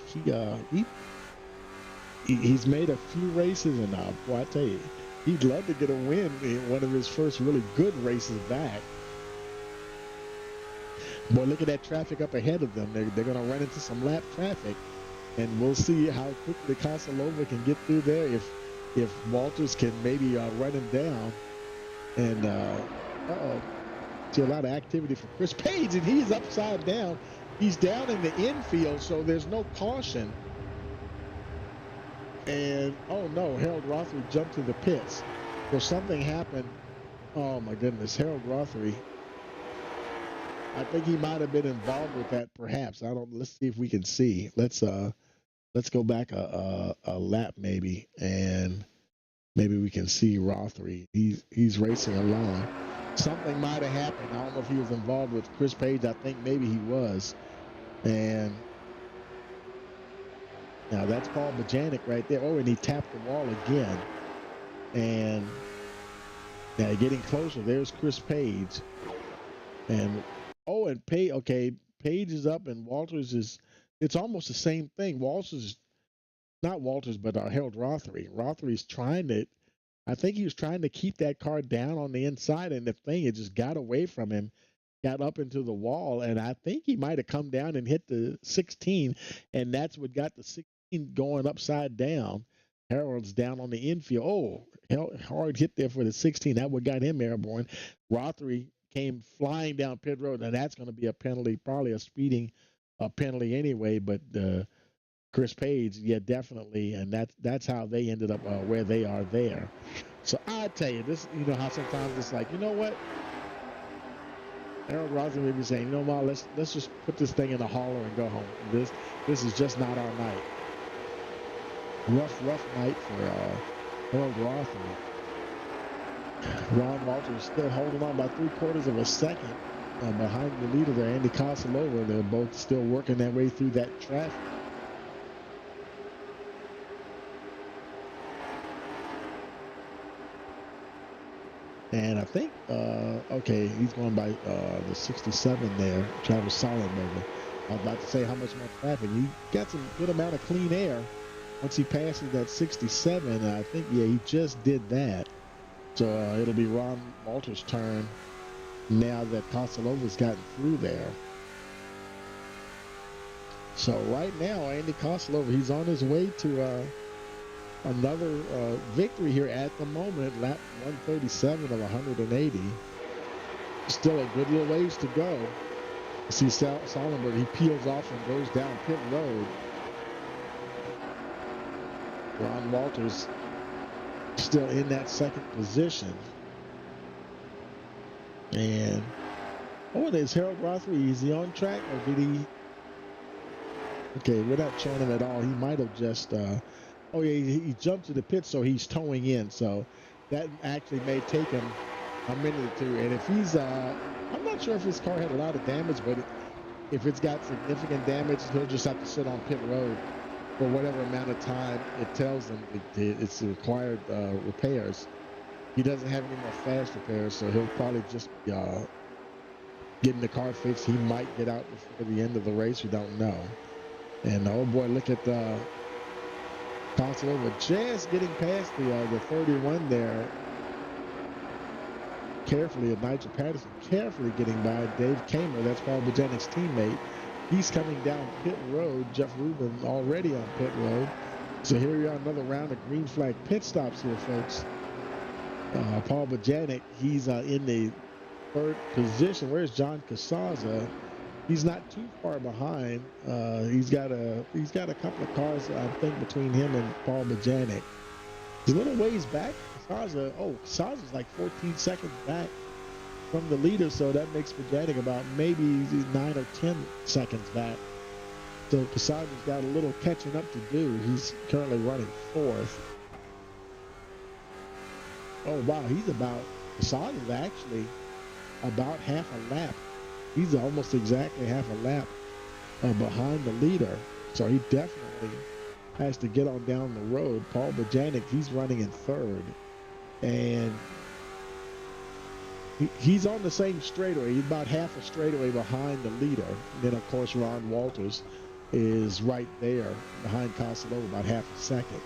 He's made a few races, and boy, I tell you, he'd love to get a win in one of his first really good races back. Boy, look at that traffic up ahead of them. They're going to run into some lap traffic, and we'll see how quickly Casalova can get through there if Walters can maybe run him down. And, see a lot of activity from Chris Page, and he's upside down. He's down in the infield, so there's no caution. And, oh no, Harold Rothery jumped to the pits. So something happened. Oh my goodness, Harold Rothery. I think he might have been involved with that, perhaps. Let's see if we can see. Let's go back a lap maybe, and maybe we can see Rothery. He's racing along. Something might have happened. I don't know if he was involved with Chris Page. I think maybe he was. And now that's Paul Bajanic right there. Oh, and he tapped the wall again. And now getting closer. There's Chris Page. And and Page. Okay, Page is up, and Walters is. It's almost the same thing. Not Walters, but Harold Rothery. Rothery's trying to. I think he was trying to keep that car down on the inside, and the thing it just got away from him, got up into the wall, and I think he might have come down and hit the 16, and that's what got the 16 going upside down. Harold's down on the infield. Oh, hard hit there for the 16. That what got him airborne. Rothery came flying down pit road, and that's going to be a penalty, probably a speeding penalty anyway. But Chris Page, yeah, definitely, and that's how they ended up where they are there. So I tell you, this, you know how sometimes it's like, you know what? Harold Rothery may be saying, you know what, let's just put this thing in the hauler and go home. This is just not our night. Rough night for Harold Rothery. Ron Walters still holding on by 3/4 of a second behind the leader there, Andy Kosalova. They're both still working their way through that traffic. And I think, okay, he's going by the 67 there, Travis Sollenberger. I was about to say how much more traffic. He got some good amount of clean air once he passes that 67. I think, yeah, he just did that. So it'll be Ron Walters' turn now that Kosalova's gotten through there. So right now, Andy Kosalova, he's on his way to another victory here at the moment, lap 137 of 180. Still a good little ways to go. You see Sollenberg, he peels off and goes down pit road. Ron Walters still in that second position. And, it is Harold Rothery. Is he on track, or did he? Okay, we're not showing him at all. He might have just, oh yeah, he jumped to the pit, so he's towing in. So that actually may take him a minute or two. And if he's, I'm not sure if his car had a lot of damage, but if it's got significant damage, he'll just have to sit on pit road for whatever amount of time it tells him it's required repairs. He doesn't have any more fast repairs, so he'll probably just getting the car fixed. He might get out before the end of the race. We don't know. And oh boy, look at Kosalova just getting past the 31 there. Carefully, Nigel Patterson carefully getting by Dave Kamer. That's Paul Bajanic's teammate. He's coming down pit road. Jeff Rubin already on pit road. So here we are, another round of green flag pit stops here, folks. Paul Bajanic, he's in the third position. Where's John Casaza? He's not too far behind. He's got a couple of cars, I think, between him and Paul Bajanic. He's a little ways back. Casaza's like 14 seconds back from the leader, so that makes Bajanic about maybe 9 or 10 seconds back. So Casaza's got a little catching up to do. He's currently running fourth. Oh wow, Casaza's actually about half a lap. He's almost exactly half a lap behind the leader. So he definitely has to get on down the road. Paul Bajanic, he's running in third. And he's on the same straightaway. He's about half a straightaway behind the leader. And then, of course, Ron Walters is right there behind Kosalova, about half a second.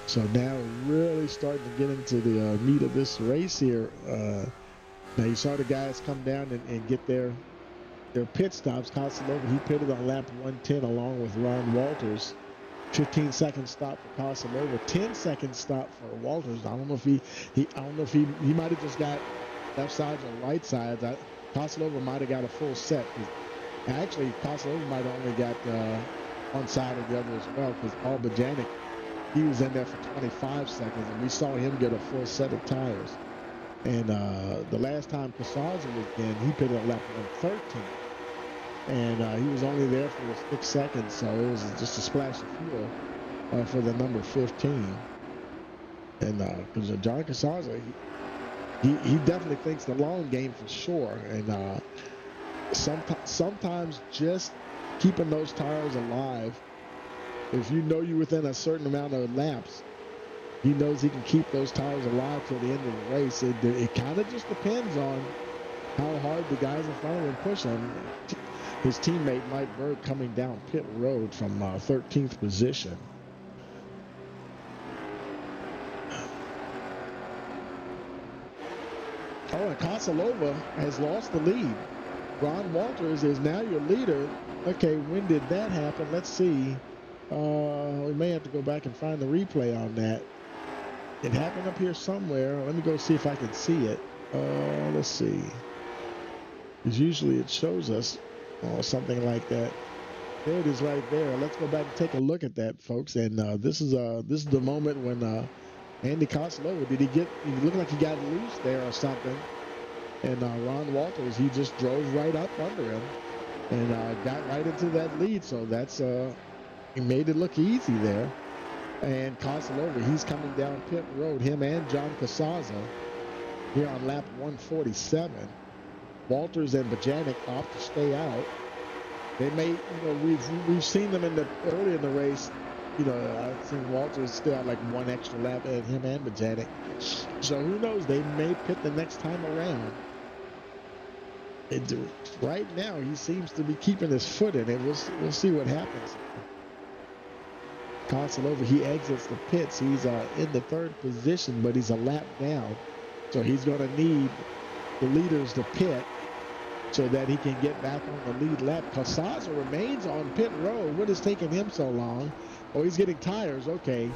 So now we're really starting to get into the meat of this race here. Now you saw the guys come down and get their pit stops. Kosalova, he pitted on lap 110 along with Ron Walters. 15-second stop for Kosalova, 10-second stop for Walters. I don't know if he might have just got left sides or right sides. Kosalova might have got a full set. Actually, Kosovo might have only got one side or the other as well, because Paul Bajanic, he was in there for 25 seconds, and we saw him get a full set of tires. And the last time Casarza was in, he pitted at lap 113. And he was only there for 6 seconds, so it was just a splash of fuel for the number 15. And because John Casarza, he definitely thinks the long game for sure. And sometimes just keeping those tires alive, if you know you're within a certain amount of laps, he knows he can keep those tires alive till the end of the race. It kind of just depends on how hard the guys in front of him push him. His teammate Mike Berg coming down pit road from 13th position. Oh, and Kosalova has lost the lead. Ron Walters is now your leader. Okay, when did that happen? Let's see. We may have to go back and find the replay on that. It happened up here somewhere. Let me go see if I can see it. Let's see. Because usually it shows us something like that. There it is right there. Let's go back and take a look at that, folks. And this is the moment when Andy Kosalova, he looked like he got loose there or something. And Ron Walters, he just drove right up under him and got right into that lead. So that's he made it look easy there. And Kosalova, he's coming down pit road, him and John Casazza here on lap 147. Walters and Bajanic opt to stay out. They may, we've seen them early in the race. I've seen Walters still have like one extra lap at him and Bajanic. So who knows? They may pit the next time around. Right now, he seems to be keeping his foot in it. We'll see what happens. Kosalova, he exits the pits. He's in the third position, but he's a lap down. So he's going to need the leaders to pit so that he can get back on the lead lap. Casazza remains on pit road. What is taking him so long? Oh, he's getting tires. Okay.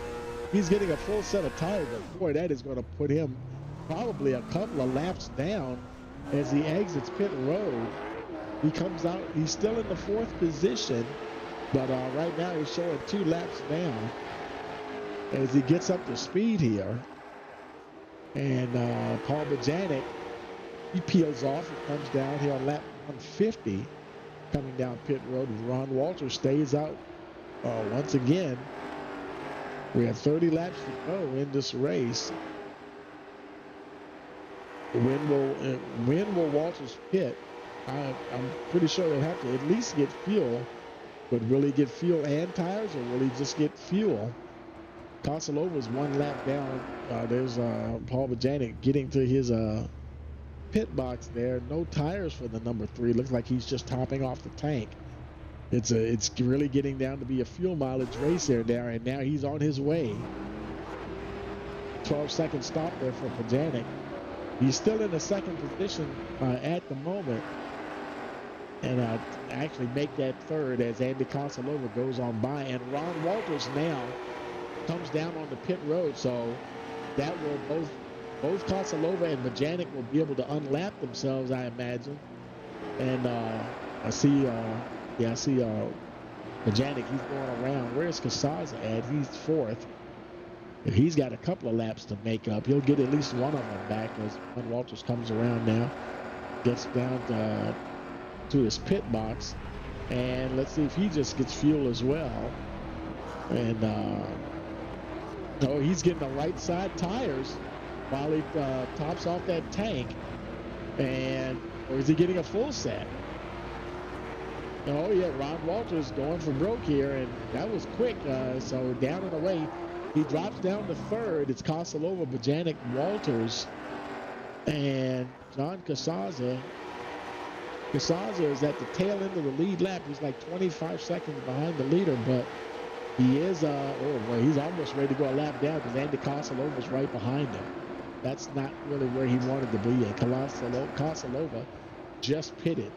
He's getting a full set of tires. But boy, that is going to put him probably a couple of laps down as he exits pit road. He comes out. He's still in the fourth position, but right now he's showing 2 laps down as he gets up to speed here. And Paul Bajanic, he peels off and comes down here on lap 150, coming down pit road. Ron Walters stays out once again. We have 30 laps to go in this race. When will Walters pit? I'm pretty sure he'll have to at least get fuel. But will he get fuel and tires, or will he just get fuel? Kosalova's 1 lap down. There's Paul Bajanic getting to his pit box there. No tires for the number 3. Looks like he's just topping off the tank. It's really getting down to be a fuel mileage race there now, and now he's on his way. 12-second stop there for Bajanic. He's still in the second position at the moment, and actually make that third as Andy Kosalova goes on by. And Ron Walters now comes down on the pit road, so that will both Kosalova and Bajanic will be able to unlap themselves, I imagine. And I see Bajanic, he's going around. Where's Casazza at? He's 4th. If he's got a couple of laps to make up, he'll get at least one of them back as Ron Walters comes around now, gets down to his pit box, and let's see if he just gets fuel as well. And he's getting the right side tires while he tops off that tank. Or is he getting a full set? Oh yeah, Ron Walters going for broke here, and that was quick. So down and away, he drops down to 3rd. It's Kosalova, Bajanic, Walters, and John Casazza. Casazza is at the tail end of the lead lap. He's like 25 seconds behind the leader, but he is, he's almost ready to go a lap down because Andy Kosalova's right behind him. That's not really where he wanted to be. And Kosalova just pitted,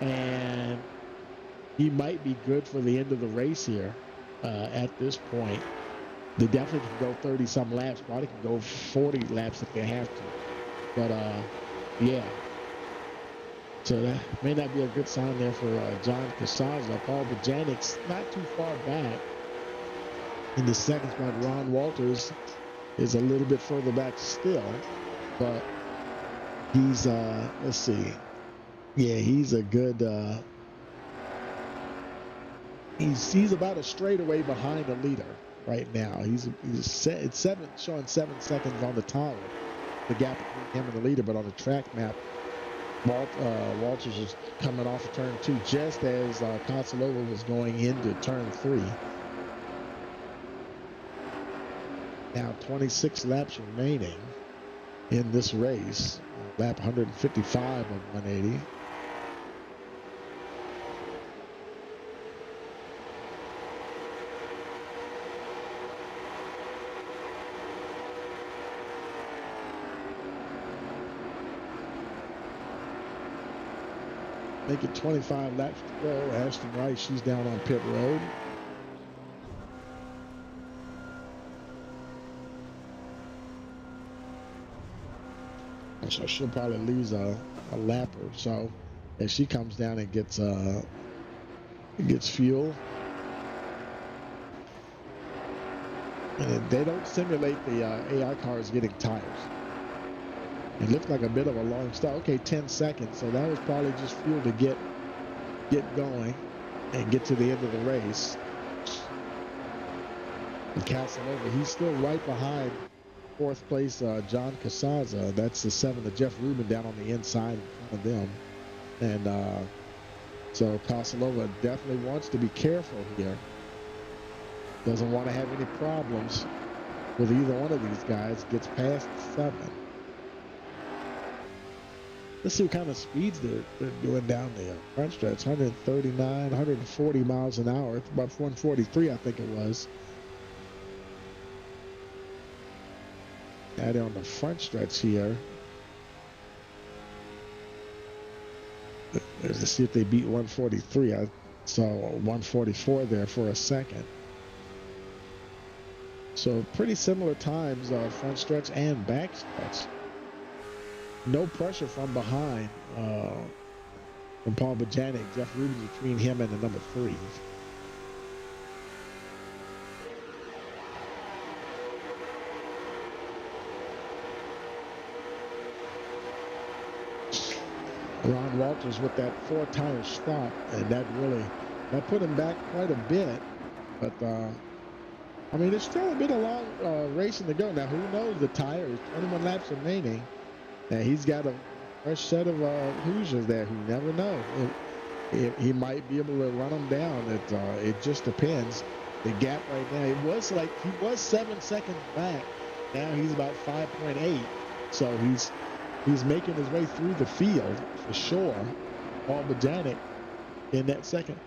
and he might be good for the end of the race here at this point. They definitely can go 30-some laps. Probably can go 40 laps if they have to. But, yeah. So that may not be a good sign there for John Casazza. Paul Bajanic's not too far back. In the second spot, Ron Walters is a little bit further back still, but he's, let's see. Yeah, he's a good, he's about a straightaway behind the leader right now. It's showing 7 seconds on the tower, the gap between him and the leader, but on the track map, Walters is coming off of turn 2 just as Consolova was going into turn 3. Now 26 laps remaining in this race. Lap 155 of 180. Make it 25 laps to go. Ashton Rice, she's down on pit road. So she'll probably lose a lap or so as she comes down and gets fuel. And they don't simulate the AI cars getting tires. It looked like a bit of a long start. Okay, 10 seconds. So that was probably just fuel to get going and get to the end of the race. And Casanova, he's still right behind fourth place John Casazza. That's the 7 of Jeff Rubin down on the inside in front of them. And so Casanova definitely wants to be careful here. Doesn't want to have any problems with either one of these guys. Gets past 7. Let's see what kind of speeds they're doing down there. Front stretch, 139, 140 miles an hour. It's about 143, I think it was. Now they're on the front stretch here. Let's see if they beat 143. I saw 144 there for a second. So pretty similar times, front stretch and back stretch. No pressure from behind from Paul Bajanic. Jeff Rubin between him and the number 3. Ron Walters with that 4-tire stop, and that put him back quite a bit. But I mean, there's still a bit of long racing to go. Now, who knows the tires? 21 laps remaining. And he's got a fresh set of Hoosiers there. Who never know. He might be able to run them down. It just depends. The gap right now, he was 7 seconds back. Now he's about 5.8. So he's making his way through the field for sure. Paul Bajanic in the second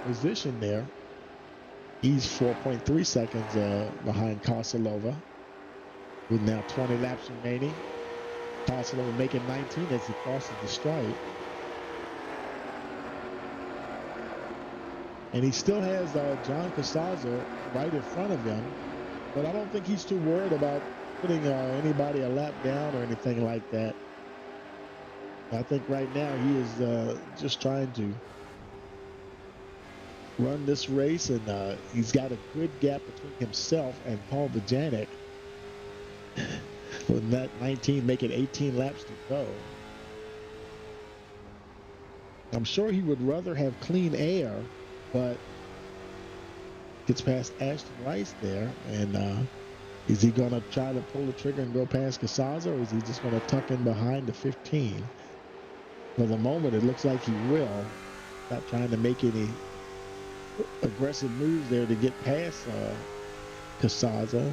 position there. He's 4.3 seconds behind Kosilova, with now 20 laps remaining. Kosilova making 19 as he crosses the stripe. And he still has John Casazza right in front of him, but I don't think he's too worried about putting anybody a lap down or anything like that. I think right now he is just trying to run this race, and he's got a good gap between himself and Paul Bajanic. With that 19, making 18 laps to go. I'm sure he would rather have clean air, but gets past Ashton Rice there, and is he going to try to pull the trigger and go past Casazza, or is he just going to tuck in behind the 15? For the moment, it looks like he will. Not trying to make any aggressive moves there to get past Casazza.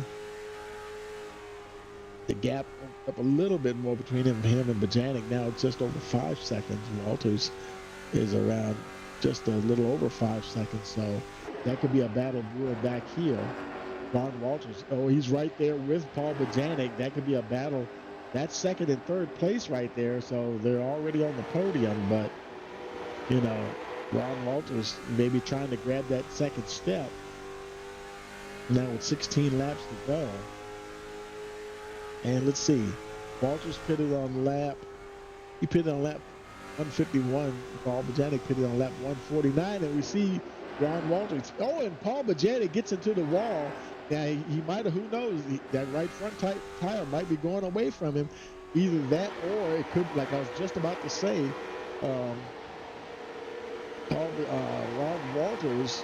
The gap up a little bit more between him and Bajanic. Now it's just over 5 seconds. Walters is around just a little over 5 seconds. So that could be a battle brewing back here. Ron Walters, he's right there with Paul Bajanic. That could be a battle. That's second and third place right there. So they're already on the podium. But, Ron Walters maybe trying to grab that second step. Now with 16 laps to go. And let's see. Walters pitted on lap He pitted on lap 151. Paul Bajanic pitted on lap 149, and we see Ron Walters. Oh, and Paul Bajanic gets into the wall. Now, he might have, who knows, that right front tire might be going away from him. Either that or it could, like I was just about to say, Ron Walters,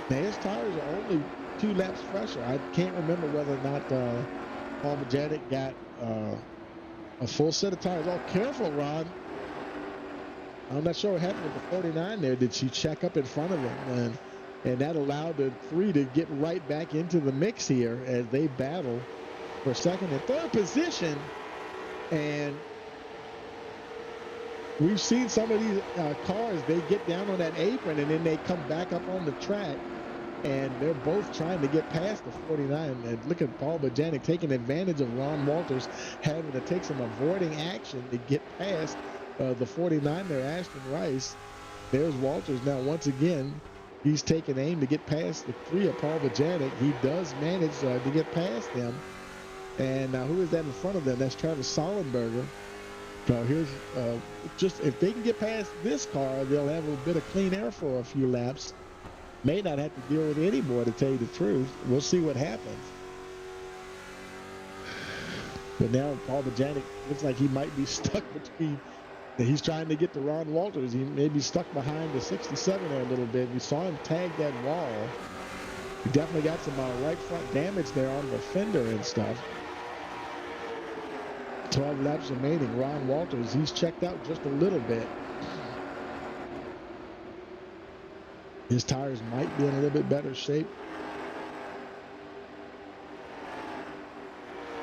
now his tires are only 2 laps fresher. I can't remember whether or not Paul Bajanic got a full set of tires. Oh, careful, Ron. I'm not sure what happened with the 49 there. Did she check up in front of him? And that allowed the 3 to get right back into the mix here as they battle for second and third position. And we've seen some of these cars, they get down on that apron and then they come back up on the track. And they're both trying to get past the 49. And look at Paul Bajanic taking advantage of Ron Walters having to take some avoiding action to get past the 49 there, Ashton Rice. There's Walters now once again. He's taking aim to get past the 3 of Paul Bajanic. He does manage to get past them. And now who is that in front of them? That's Travis Sollenberger. So here's just if they can get past this car, they'll have a bit of clean air for a few laps. May not have to deal with any more, to tell you the truth. We'll see what happens. But now Paul Bajanic looks like he might be stuck between. He's trying to get to Ron Walters. He may be stuck behind the 67 there a little bit. We saw him tag that wall. He definitely got some right front damage there on the fender and stuff. 12 laps remaining. Ron Walters, he's checked out just a little bit. His tires might be in a little bit better shape.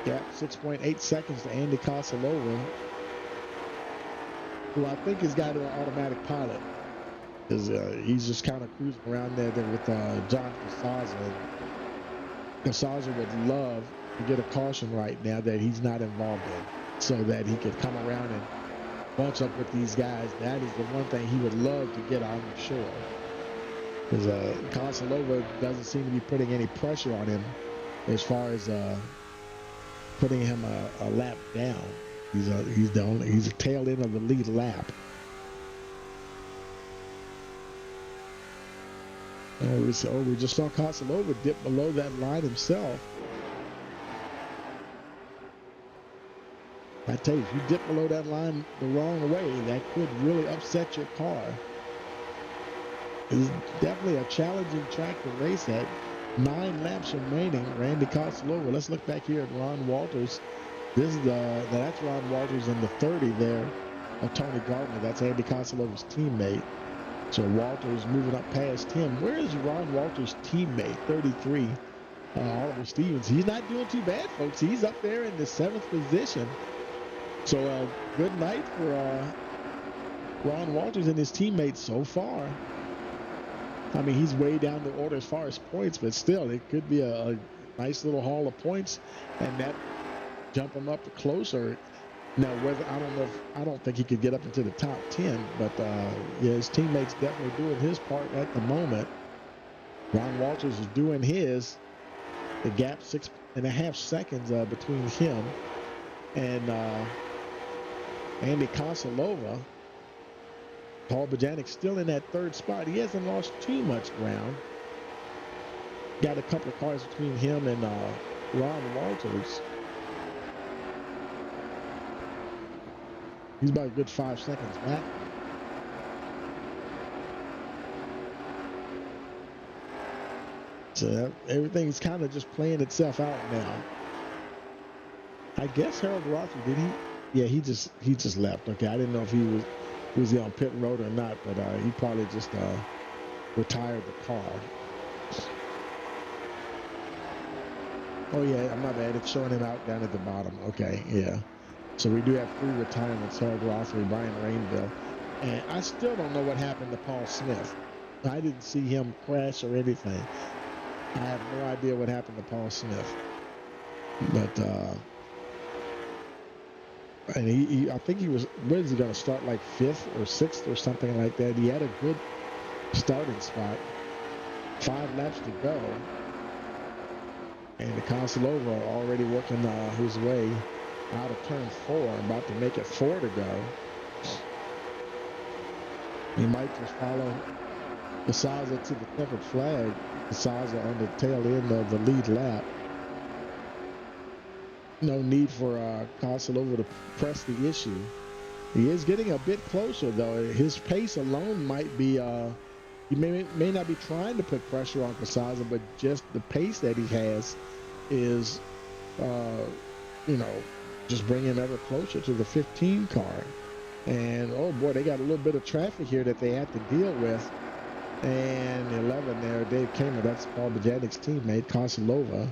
Yeah, 6.8 seconds to Andy Casalova, who I think has got an automatic pilot. Because he's just kind of cruising around there with John Casazza. Casazza would love to get a caution right now that he's not involved in, so that he could come around and bunch up with these guys. That is the one thing he would love to get on the shore. Because Casalova doesn't seem to be putting any pressure on him as far as putting him a lap down. He's a tail end of the lead lap. We just saw Casalova dip below that line himself. I tell you, if you dip below that line the wrong way, that could really upset your car. It's definitely a challenging track to race at. 9 laps remaining. Randy Casalova. Let's look back here at Ron Walters. This is that's Ron Walters in the 30 there. Tony Gardner. That's Andy Casalova's teammate. So Walters moving up past him. Where is Ron Walters' teammate? 33. Oliver Stevens. He's not doing too bad, folks. He's up there in the 7th position. So good night for Ron Walters and his teammates so far. I mean, he's way down the order as far as points, but still, it could be a nice little haul of points, and that jump him up closer. Now, I don't think he could get up into the top 10, but yeah, his teammates definitely doing his part at the moment. Ron Walters is doing his. The gap 6.5 seconds between him and Andy Casalova. Paul Bajanic still in that 3rd spot. He hasn't lost too much ground. Got a couple of cars between him and Ron Walters. He's about a good 5 seconds back. So everything's kind of just playing itself out now. I guess Harold Rothman, did he? Yeah, he just left. Okay, I didn't know if he was on pit road or not, but he probably just retired the car. Oh yeah, my bad. It's showing him out down at the bottom. Okay, yeah. So we do have 3 retirements: Harold Rothman, Brian Rainville, and I still don't know what happened to Paul Smith. I didn't see him crash or anything. I have no idea what happened to Paul Smith. But and he I think he was, where is he going to start, like 5th or 6th or something like that. He had a good starting spot. 5 laps to go. And the Casalova already working his way out of turn 4, about to make it 4 to go. He might just follow Casaza to the checkered flag. Casaza on the tail end of the lead lap. No need for Kosilova to press the issue. He is getting a bit closer, though. His pace alone might be, he may not be trying to put pressure on Casaza, but just the pace that he has is, you know, just bringing him ever closer to the 15 car. And, oh boy, they got a little bit of traffic here that they have to deal with. And 11 there, Dave Kamer, that's Paul Bajanic's teammate, Kosilova.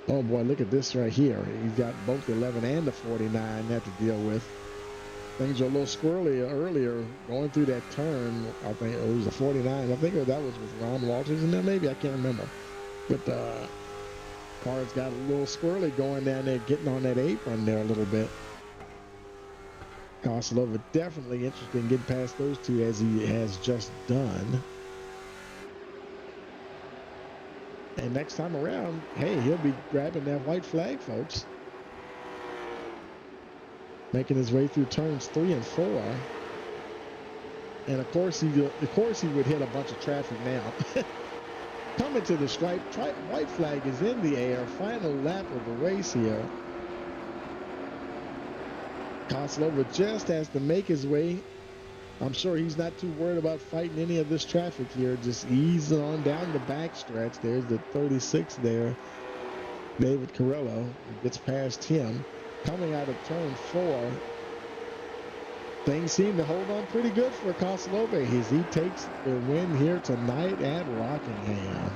Oh boy, look at this right here. He's got both the 11 and the 49 to deal with. Things are a little squirrely earlier going through that turn. I think it was a 49. I think that was with Ron Walters in there, maybe. I can't remember. But cars got a little squirrely going down there, getting on that apron there a little bit. Kosilova definitely interested in getting past those two as he has just done. And next time around, hey, he'll be grabbing that white flag, folks. Making his way through turns 3 and 4. And of course he would hit a bunch of traffic now. Coming to the stripe, white flag is in the air. Final lap of the race here. Kosilova just has to make his way. I'm sure he's not too worried about fighting any of this traffic here. Just easing on down the backstretch. There's the 36 there. David Carrillo gets past him. Coming out of turn 4, things seem to hold on pretty good for Kosilova as he takes the win here tonight at Rockingham.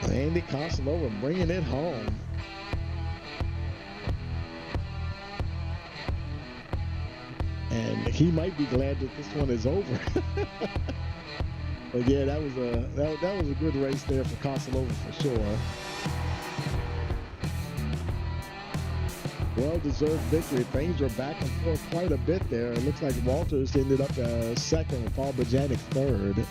Andy Kosilova bringing it home. And he might be glad that this one is over. But yeah, that was a good race there for Kosilova for sure. Well-deserved victory. Things were back and forth quite a bit there. It looks like Walters ended up second with Paul Bajanic third.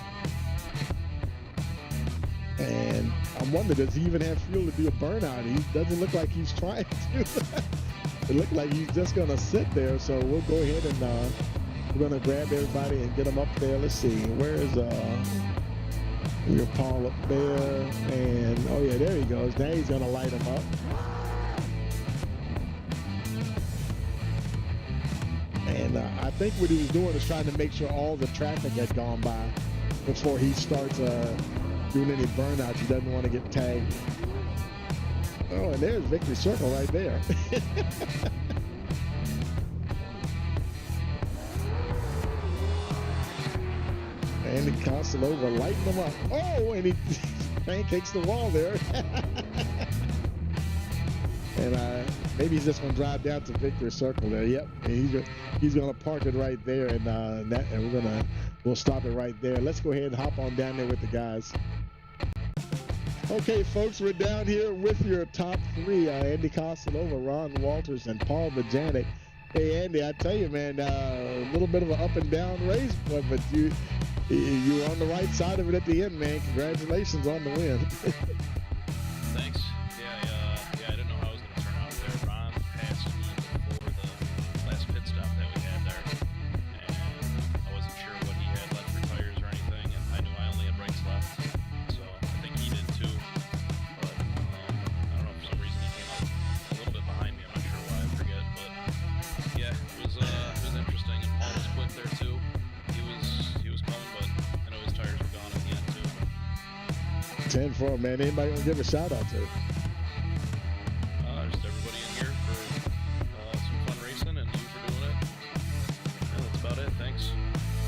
And I'm wondering, does he even have fuel to do a burnout? He doesn't look like he's trying to. It looked like he's just going to sit there. So we'll go ahead and we're going to grab everybody and get them up there. Let's see. Where's your Paul up there? And, oh, yeah, there he goes. Now he's going to light him up. And I think what he was doing is trying to make sure all the traffic had gone by before he starts doing any burnouts. He doesn't want to get tagged. Oh, and there's Victory Circle right there. And Kosilova lighting them up. Oh, and he pancakes the wall there. And maybe he's just going to drive down to Victory Circle there. Yep, and he's going to park it right there, and we'll stop it right there. Let's go ahead and hop on down there with the guys. Okay, folks, we're down here with your top 3, Andy Kosilova, Ron Walters, and Paul Bajanic. Hey, Andy, I tell you, man, a little bit of an up and down race, but you were on the right side of it at the end, man. Congratulations on the win. Thanks. Yeah, I didn't know how it was going to turn out there. Ron passed me before the last pit stop that we had there, and I wasn't sure what he had left for tires or anything, and I knew I only had brakes left, so I think he did too. But I don't know, for some reason he came up a little bit behind me. I'm not sure why, I forget, but yeah, it was interesting, and Paul was quick there too. He was coming, but I know his tires were gone at the end too. 10-4, man. Anybody want to give a shout out to? Just everybody in here for some fun racing and you for doing it. Yeah, that's about it. Thanks.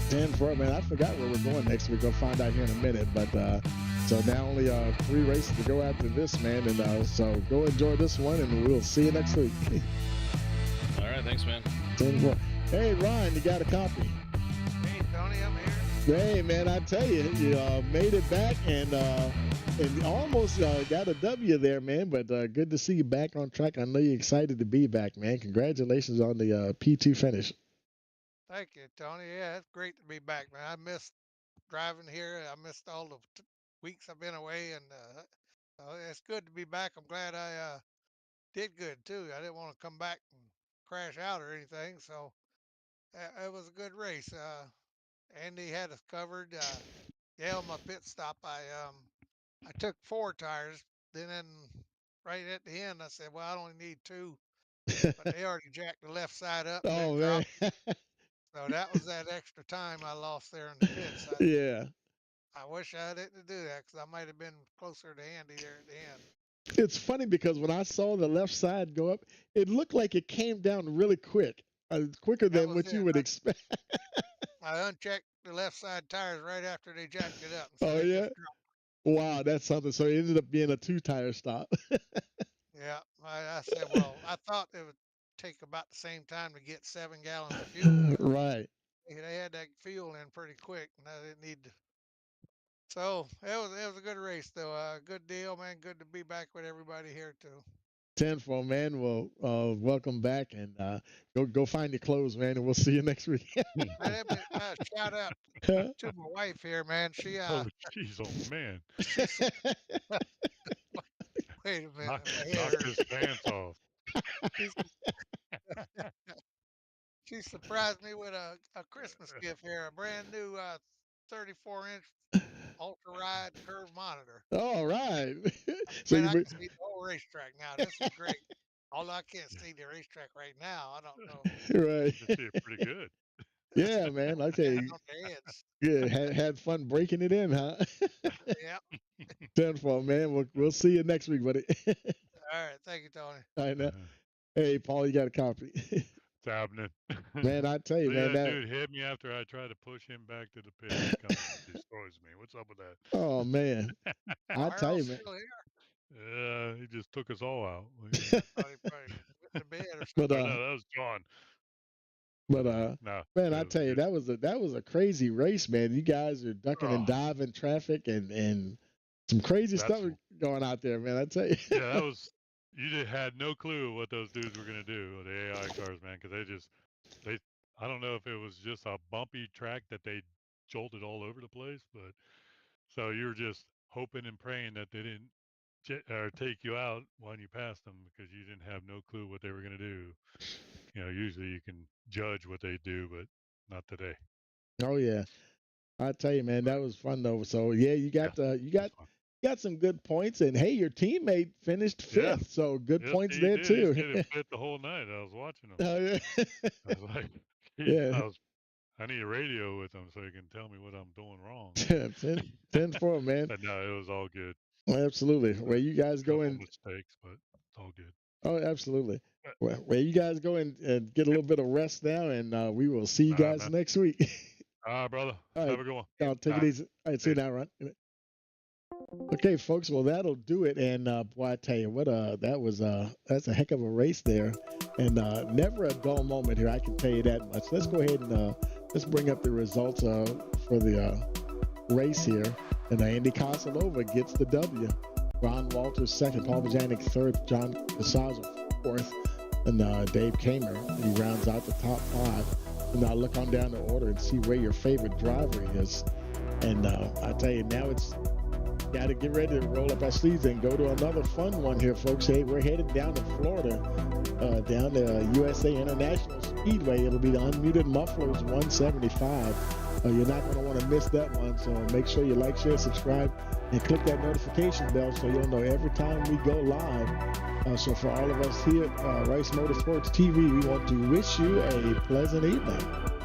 10-4, man. I forgot where we're going next week. We'll find out here in a minute. But so now only 3 races to go after this, man. And so go enjoy this one, and we'll see you next week. All right. Thanks, man. 10-4. Hey, Ryan, you got a copy? Hey, Tony, I'm here. Hey, man, I tell you, you made it back and almost got a W there, man. But good to see you back on track. I know you're excited to be back, man. Congratulations on the P2 finish. Thank you, Tony. Yeah, it's great to be back, man. I missed driving here. I missed all the weeks I've been away, and so it's good to be back. I'm glad I did good too. I didn't want to come back and crash out or anything, so it was a good race. Andy had us covered. Yeah, on my pit stop, I took 4 tires. Then right at the end, I said, well, I only need 2, but they already jacked the left side up and Oh then man. dropped. So that was that extra time I lost there in the pits. Yeah. I wish I didn't do that because I might have been closer to Andy there at the end. It's funny because when I saw the left side go up, it looked like it came down really quick, quicker That than was what it. you would expect. I unchecked the left side tires right after they jacked it up, and so Oh they yeah. just dropped. Wow, that's something. So it ended up being a 2-tire stop. Yeah, I said, well, I thought it would take about the same time to get 7 gallons of fuel, but Right. they had that fuel in pretty quick, and I didn't need to. So it was a good race though. Good deal, man. Good to be back with everybody here too. 10-4, man. Well, welcome back, and go find your clothes, man, and we'll see you next week. Shout out to my wife here, man. Oh, jeez, oh man, She's wait a minute, my head knocked hurts. his pants off. She's, she surprised me with a Christmas gift here, a brand new 34-inch ultra ride curve monitor. All right. So Man, you I be- can see the whole racetrack now. This is great. Although I can't see the racetrack right now, I don't know. right. You see it pretty good. Yeah, man. Yeah, Okay. on the edge. Good. Had fun breaking it in, huh? Yeah. 10-4, man. We'll see you next week, buddy. All right. Thank you, Tony. I know. Uh-huh. Hey, Paul, you got a copy. It's happening. Man, I tell you, Yeah, man, that. dude hit me after I tried to push him back to the pit. He comes and destroys me. What's up with that? Oh man, I tell you, Meryl's man. still here. Yeah, he just took us all out. Thought he probably went to bed or But something. Oh, no, that was John. No, man, I it was tell you, good. that was a crazy race, man. You guys are ducking and Oh. diving traffic and some crazy That's- stuff going out there, man. I tell you. Yeah, that was. You had no clue what those dudes were gonna do with the AI cars, man, because they. I don't know if it was just a bumpy track that they jolted all over the place, but so you were just hoping and praying that they didn't or take you out when you passed them because you didn't have no clue what they were gonna do. You know, usually you can judge what they do, but not today. Oh yeah, I tell you, man, that was fun though. So yeah, you got It was fun. got some good points, and hey, your teammate finished 5th, Yeah. so good Yes, points he there did. too. He stayed in fifth the whole night. I was watching him. Oh yeah. I was like, Yeah. I need a radio with him so he can tell me what I'm doing wrong. 10-4, man. But no, it was all good. Absolutely. Where you guys go Couple in? mistakes, but it's all good. Oh, absolutely. But- Where you guys go and get a little bit of rest now, and we will see you All right, guys man. next week. All right, brother. All Have right. a good one. I'll take it easy. All right, see you now, Ron. Okay, folks. Well, that'll do it. And boy, I tell you what, that's a heck of a race there, and never a dull moment here. I can tell you that much. Let's go ahead and let's bring up the results for the race here. And Andy Kosalova gets the W. Ron Walters second, Paul Bajanic third, John Casazzo fourth, and Dave Kamer, he rounds out the top 5. And now look on down the order and see where your favorite driver is. And I tell you, now it's got to get ready to roll up our sleeves and go to another fun one here, folks. Hey, we're headed down to Florida, down to USA International Speedway. It'll be the Unmuted Mufflers 175. You're not going to want to miss that one, so make sure you like, share, subscribe, and click that notification bell so you'll know every time we go live. So for all of us here at Rice Motorsports TV, we want to wish you a pleasant evening.